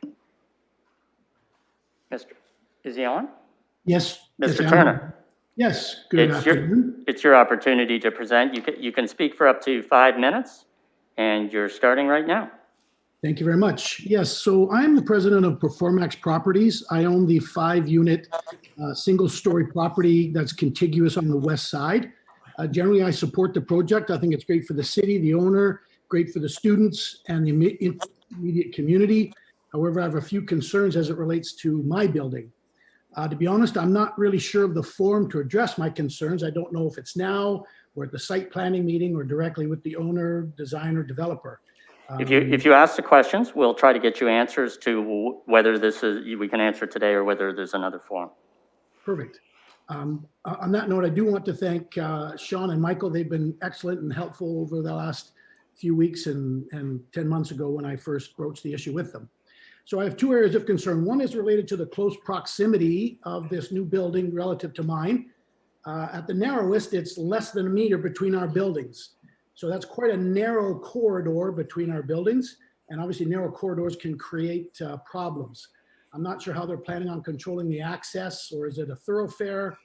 Is he on? Yes. Mr. Yes, Turner. Yes, good afternoon. It's your opportunity to present. You can speak for up to 5 minutes, and you're starting right now. Thank you very much. Yes, so I'm the president of Performax Properties. I own the 5-unit single-story property that's contiguous on the west side. Generally, I support the project. I think it's great for the city, the owner, great for the students and the immediate community. However, I have a few concerns as it relates to my building. To be honest, I'm not really sure of the forum to address my concerns. I don't know if it's now or at the site planning meeting or directly with the owner, designer, developer. If you ask the questions, we'll try to get you answers to whether this is, we can answer today or whether there's another forum. Perfect. On that note, I do want to thank Sean and Michael. They've been excellent and helpful over the last few weeks and 10 months ago when I first broached the issue with them. So I have 2 areas of concern. One is related to the close proximity of this new building relative to mine. At the narrowest, it's less than a meter between our buildings. So that's quite a narrow corridor between our buildings. And obviously narrow corridors can create problems. I'm not sure how they're planning on controlling the access, or is it a thoroughfare?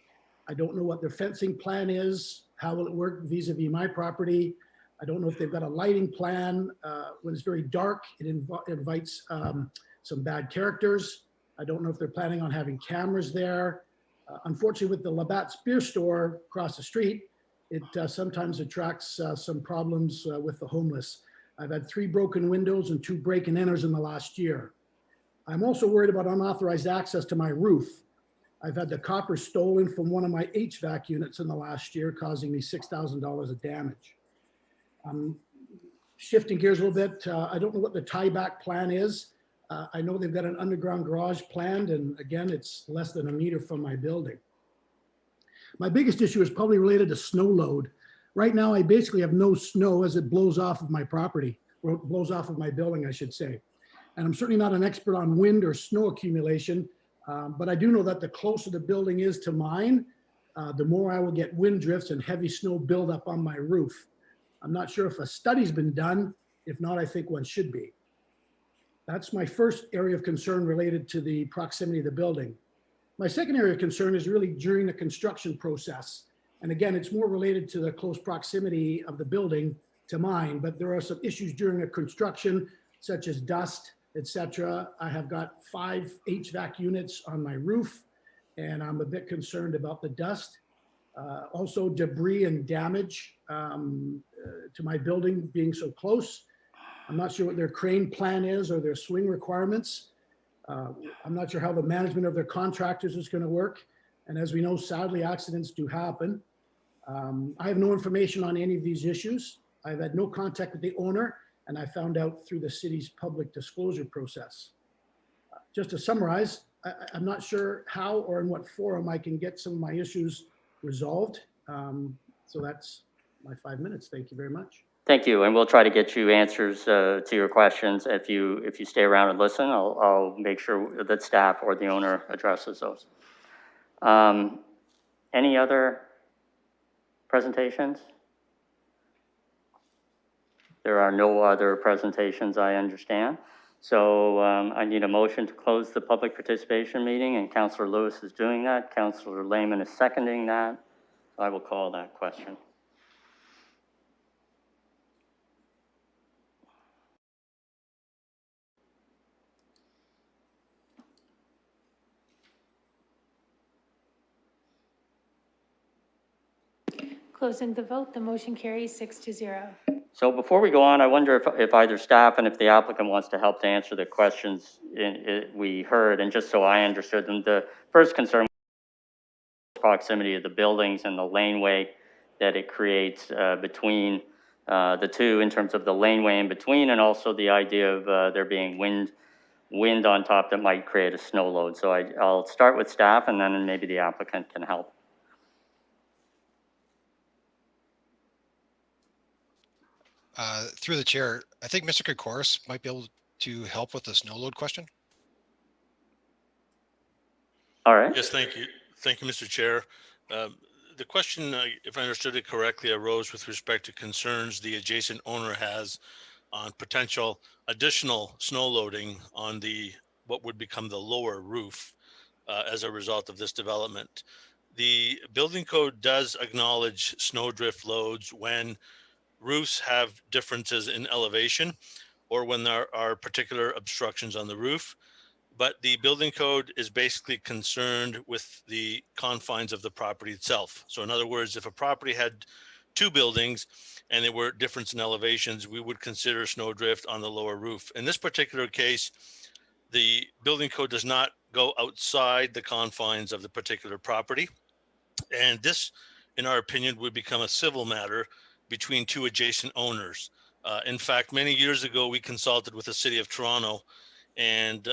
I don't know what their fencing plan is. How will it work vis-a-vis my property? I don't know if they've got a lighting plan. When it's very dark, it invites some bad characters. I don't know if they're planning on having cameras there. Unfortunately, with the Labatt Spear store across the street, it sometimes attracts some problems with the homeless. I've had 3 broken windows and 2 break-and-enters in the last year. I'm also worried about unauthorized access to my roof. I've had the copper stolen from one of my HVAC units in the last year, causing me $6,000 of damage. Shifting gears a little bit, I don't know what the tieback plan is. I know they've got an underground garage planned, and again, it's less than a meter from my building. My biggest issue is probably related to snow load. Right now, I basically have no snow as it blows off of my property, or blows off of my building, I should say. And I'm certainly not an expert on wind or snow accumulation, but I do know that the closer the building is to mine, the more I will get wind drifts and heavy snow buildup on my roof. I'm not sure if a study's been done. If not, I think one should be. That's my first area of concern related to the proximity of the building. My second area of concern is really during the construction process. And again, it's more related to the close proximity of the building to mine, but there are some issues during the construction, such as dust, etc. I have got 5 HVAC units on my roof, and I'm a bit concerned about the dust. Also debris and damage to my building being so close. I'm not sure what their crane plan is or their swing requirements. I'm not sure how the management of their contractors is going to work. And as we know, sadly, accidents do happen. I have no information on any of these issues. I've had no contact with the owner, and I found out through the city's public disclosure process. Just to summarize, I'm not sure how or in what forum I can get some of my issues resolved. So that's my 5 minutes. Thank you very much. Thank you, and we'll try to get you answers to your questions. If you stay around and listen, I'll make sure that staff or the owner addresses those. Any other presentations? There are no other presentations, I understand. So I need a motion to close the public participation meeting, and Councillor Lewis is doing that. Councillor Lehman is seconding that. I will call that question. Closing the vote, the motion carries 6-0. So before we go on, I wonder if either staff and if the applicant wants to help to answer the questions we heard, and just so I understood them, the first concern was proximity of the buildings and the laneway that it creates between the two in terms of the laneway in between, and also the idea of there being wind on top that might create a snow load. So I'll start with staff, and then maybe the applicant can help. Through the chair, I think Mr. Kokoris might be able to help with the snow load question. All right. Yes, thank you. Thank you, Mr. Chair. The question, if I understood it correctly, arose with respect to concerns the adjacent owner has on potential additional snow loading on what would become the lower roof as a result of this development. The building code does acknowledge snowdrift loads when roofs have differences in elevation or when there are particular obstructions on the roof. But the building code is basically concerned with the confines of the property itself. So in other words, if a property had 2 buildings and there were difference in elevations, we would consider snowdrift on the lower roof. In this particular case, the building code does not go outside the confines of the particular property. And this, in our opinion, would become a civil matter between 2 adjacent owners. In fact, many years ago, we consulted with the City of Toronto, and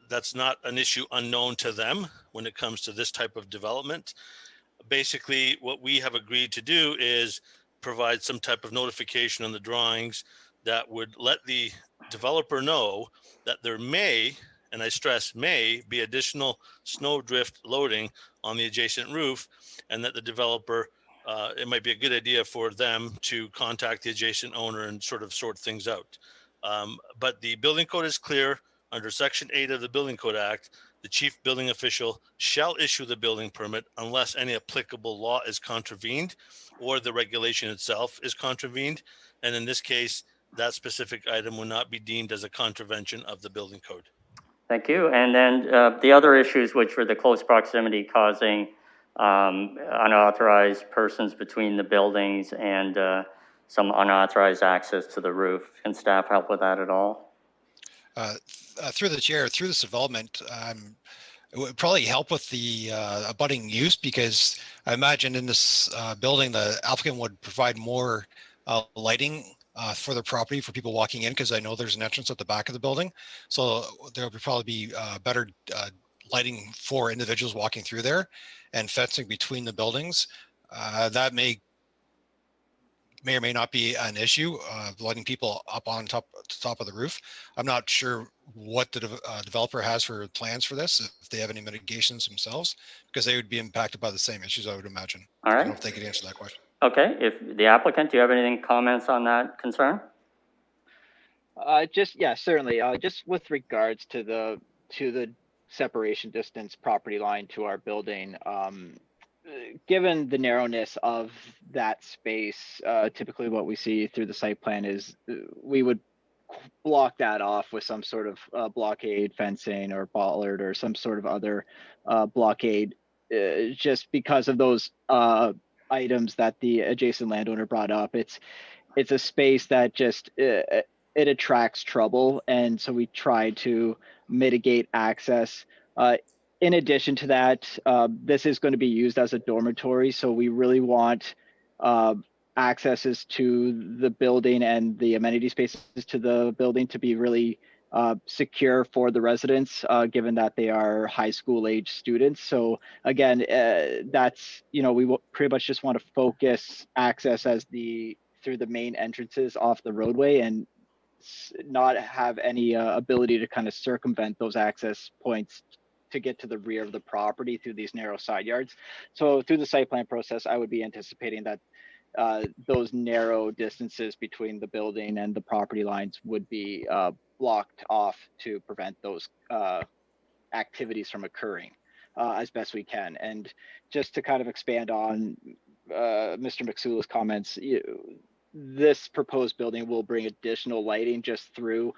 that's not an issue unknown to them when it comes to this type of development. Basically, what we have agreed to do is provide some type of notification on the drawings that would let the developer know that there may, and I stress may, be additional snowdrift loading on the adjacent roof, and that the developer, it might be a good idea for them to contact the adjacent owner and sort of sort things out. But the building code is clear. Under Section 8 of the Building Code Act, the chief building official shall issue the building permit unless any applicable law is contravened or the regulation itself is contravened. And in this case, that specific item will not be deemed as a contravention of the building code. Thank you. And then the other issues, which were the close proximity causing unauthorized persons between the buildings and some unauthorized access to the roof. Can staff help with that at all? Through the chair, through this development, it would probably help with the abutting use, because I imagine in this building, the applicant would provide more lighting for the property for people walking in, because I know there's an entrance at the back of the building. So there would probably be better lighting for individuals walking through there, and fencing between the buildings. That may or may not be an issue, letting people up on top of the roof. I'm not sure what the developer has for plans for this, if they have any mitigations themselves, because they would be impacted by the same issues, I would imagine. All right. I don't know if they could answer that question. Okay, if the applicant, do you have anything, comments on that concern? Yeah, certainly. Just with regards to the separation distance property line to our building. Given the narrowness of that space, typically what we see through the site plan is we would block that off with some sort of blockade fencing or bollard or some sort of other blockade, just because of those items that the adjacent landowner brought up. It's a space that just it attracts trouble, and so we try to mitigate access. In addition to that, this is going to be used as a dormitory, so we really want accesses to the building and the amenity spaces to the building to be really secure for the residents, given that they are high school age students. So again, that's, we pretty much just want to focus access as through the main entrances off the roadway, and not have any ability to kind of circumvent those access points to get to the rear of the property through these narrow side yards. So through the site plan process, I would be anticipating that those narrow distances between the building and the property lines would be blocked off to prevent those activities from occurring as best we can. And just to kind of expand on Mr. McSula's comments, this proposed building will bring additional lighting just through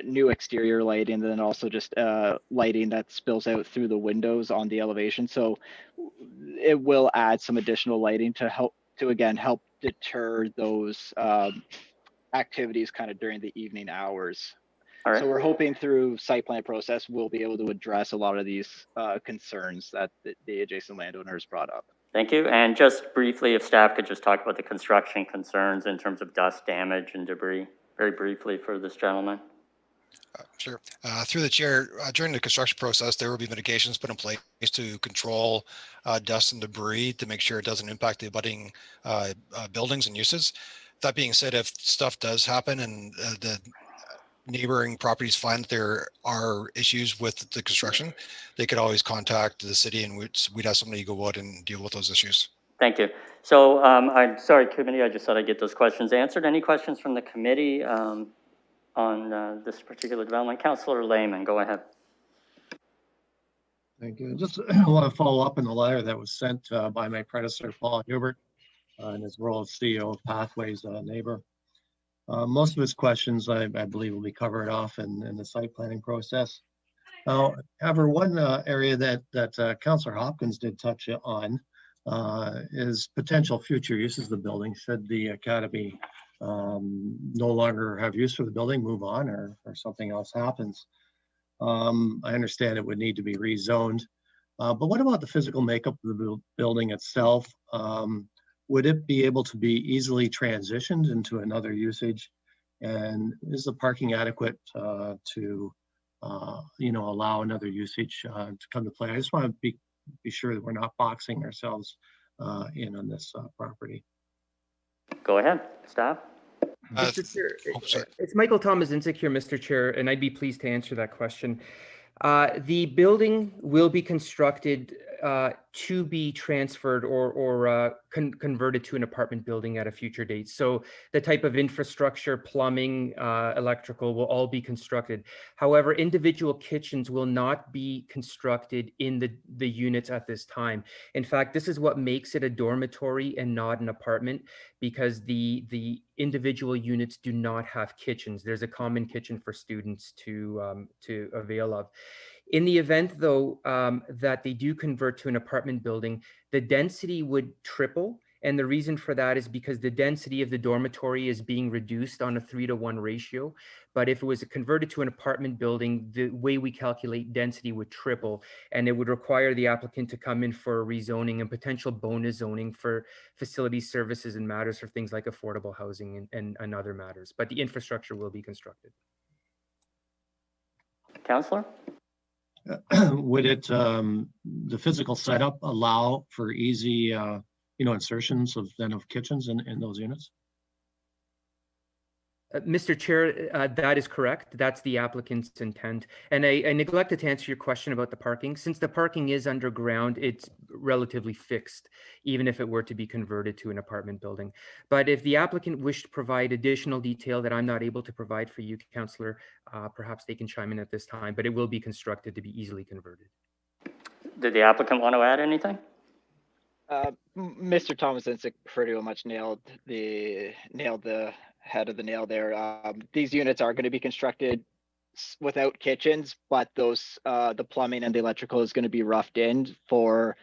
new exterior lighting, and then also just lighting that spills out through the windows on the elevation. So it will add some additional lighting to help deter those activities kind of during the evening hours. All right. So we're hoping through site plan process, we'll be able to address a lot of these concerns that the adjacent landowners brought up. Thank you. And just briefly, if staff could just talk about the construction concerns in terms of dust damage and debris, very briefly for this gentleman. Sure. Through the chair, during the construction process, there will be mitigations put in place to control dust and debris to make sure it doesn't impact the abutting buildings and uses. That being said, if stuff does happen and the neighboring properties find that there are issues with the construction, they could always contact the city, and we'd have somebody go out and deal with those issues. Thank you. So I'm sorry, committee, I just thought I'd get those questions answered. Any questions from the committee on this particular development? Councillor Lehman, go ahead. Thank you. Just want to follow up on the letter that was sent by my predecessor, Paul Hubert, in his role as CEO of Pathways Neighbor. Most of his questions, I believe, will be covered off in the site planning process. However, one area that Councillor Hopkins did touch on is potential future uses of the building should the academy no longer have use for the building, move on, or something else happens. I understand it would need to be rezoned, but what about the physical makeup of the building itself? Would it be able to be easily transitioned into another usage? And is the parking adequate to allow another usage to come to play? I just want to be sure that we're not boxing ourselves in on this property. Go ahead, staff. Mr. Chair, it's Michael Tomazinski here, Mr. Chair, and I'd be pleased to answer that question. The building will be constructed to be transferred or converted to an apartment building at a future date. So the type of infrastructure, plumbing, electrical will all be constructed. However, individual kitchens will not be constructed in the units at this time. In fact, this is what makes it a dormitory and not an apartment, because the individual units do not have kitchens. There's a common kitchen for students to avail of. In the event, though, that they do convert to an apartment building, the density would triple. And the reason for that is because the density of the dormitory is being reduced on a 3-to-1 ratio. But if it was converted to an apartment building, the way we calculate density would triple, and it would require the applicant to come in for a rezoning and potential bonus zoning for facility services and matters for things like affordable housing and other matters. But the infrastructure will be constructed. Councillor? Would it, the physical setup allow for easy, insertions of kitchens in those units? Mr. Chair, that is correct. That's the applicant's intent. And I neglected to answer your question about the parking. Since the parking is underground, it's relatively fixed, even if it were to be converted to an apartment building. But if the applicant wished to provide additional detail that I'm not able to provide for you, Councillor, perhaps they can chime in at this time, but it will be constructed to be easily converted. Did the applicant want to add anything? Mr. Thomas-Insick pretty much nailed the head of the nail there. These units are going to be constructed without kitchens, but those the plumbing and the electrical is going to be roughed in for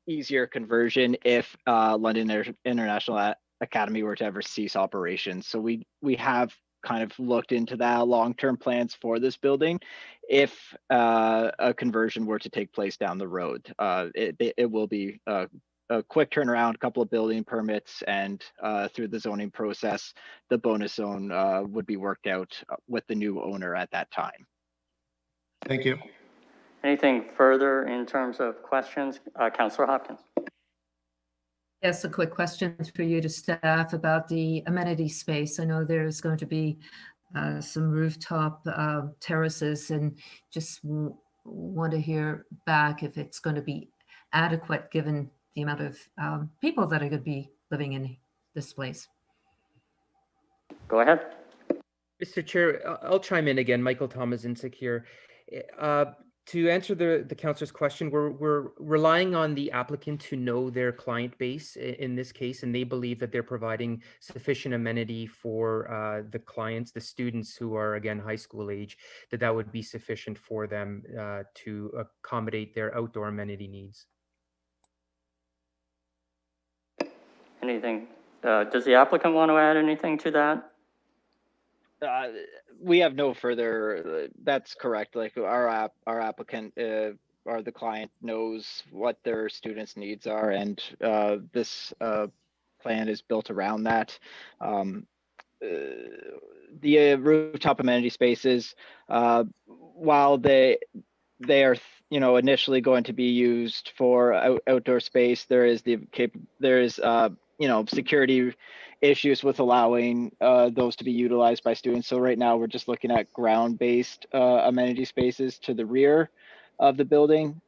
easier conversion if London International Academy were to ever cease operations. So we have kind of looked into that long-term plans for this building. If a conversion were to take place down the road, it will be a quick turnaround, a couple of building permits, and through the zoning process, the bonus zone would be worked out with the new owner at that time. Thank you. Anything further in terms of questions? Councillor Hopkins. Yes, a quick question for you to staff about the amenity space. I know there's going to be some rooftop terraces, and just want to hear back if it's going to be adequate given the amount of people that are going to be living in this place. Go ahead. Mr. Chair, I'll chime in again. Michael Thomas-Insick here. To answer the councillor's question, we're relying on the applicant to know their client base in this case, and they believe that they're providing sufficient amenity for the clients, the students who are, again, high school age, that would be sufficient for them to accommodate their outdoor amenity needs. Anything? Does the applicant want to add anything to that? We have no further. That's correct. Like our applicant or the client knows what their students' needs are, and this plan is built around that. The rooftop amenity spaces, while they are initially going to be used for outdoor space, there is security issues with allowing those to be utilized by students. So right now we're just looking at ground-based amenity spaces to the rear of the building.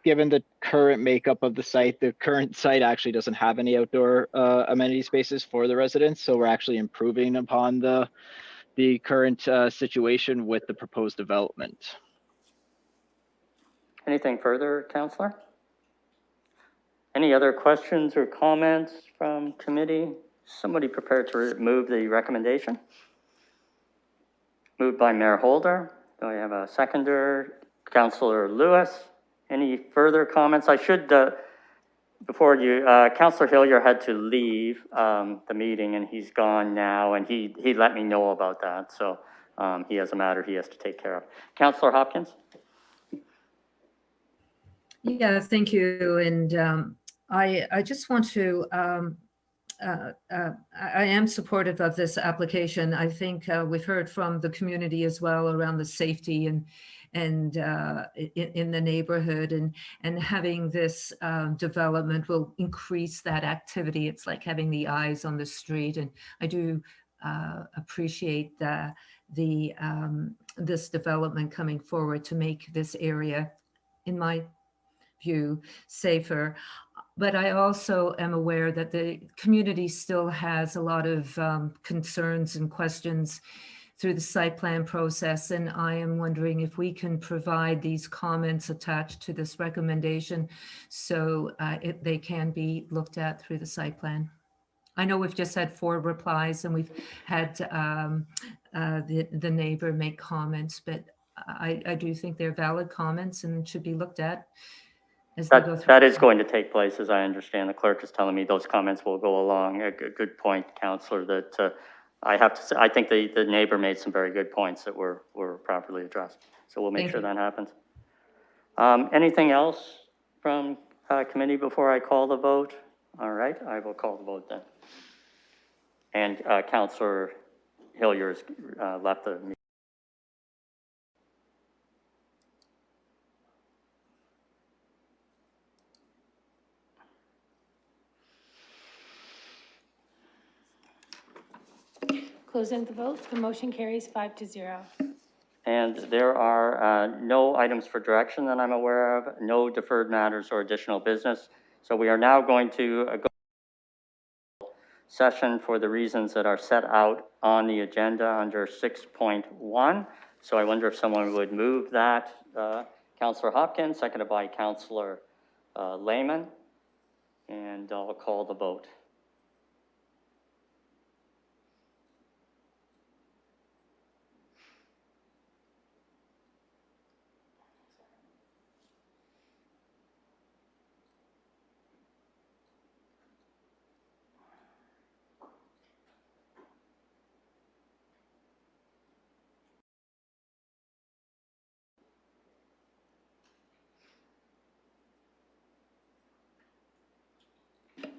Given the current makeup of the current site actually doesn't have any outdoor amenity spaces for the residents. So we're actually improving upon the current situation with the proposed development. Anything further, Councillor? Any other questions or comments from committee? Somebody prepared to move the recommendation? Moved by Mayor Holder. Do I have a seconder? Councillor Lewis. Any further comments? I should, before you, Councillor Hillier had to leave the meeting, and he's gone now, and he let me know about that. So he has a matter he has to take care of. Councillor Hopkins? Yeah, thank you. And I just want to, I am supportive of this application. I think we've heard from the community as well around the safety and in the neighborhood, and having this development will increase that activity. It's like having the eyes on the street, and I do appreciate this development coming forward to make this area, in my view, safer. But I also am aware that the community still has a lot of concerns and questions through the site plan process. And I am wondering if we can provide these comments attached to this recommendation so they can be looked at through the site plan. I know we've just had 4 replies, and we've had the neighbor make comments, but I do think they're valid comments and should be looked at. That is going to take place, as I understand. The clerk is telling me those comments will go along. A good point, Councillor, that I have to say, I think the neighbor made some very good points that were properly addressed. So we'll make sure that happens. Anything else from committee before I call the vote? All right, I will call the vote then. And Councillor Hillier has left the meeting. Closing the vote, the motion carries 5-0. And there are no items for direction that I'm aware of, no deferred matters or additional business. So we are now going to go session for the reasons that are set out on the agenda under 6.1. So I wonder if someone would move that. Councillor Hopkins, seconded by Councillor Lehman, and I'll call the vote.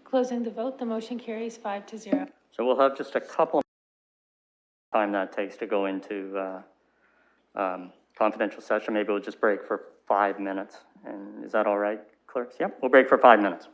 Closing the vote, the motion carries 5-0. So we'll have just a couple of time that takes to go into confidential session. Maybe we'll just break for 5 minutes. And is that all right, clerks? Yep, we'll break for 5 minutes.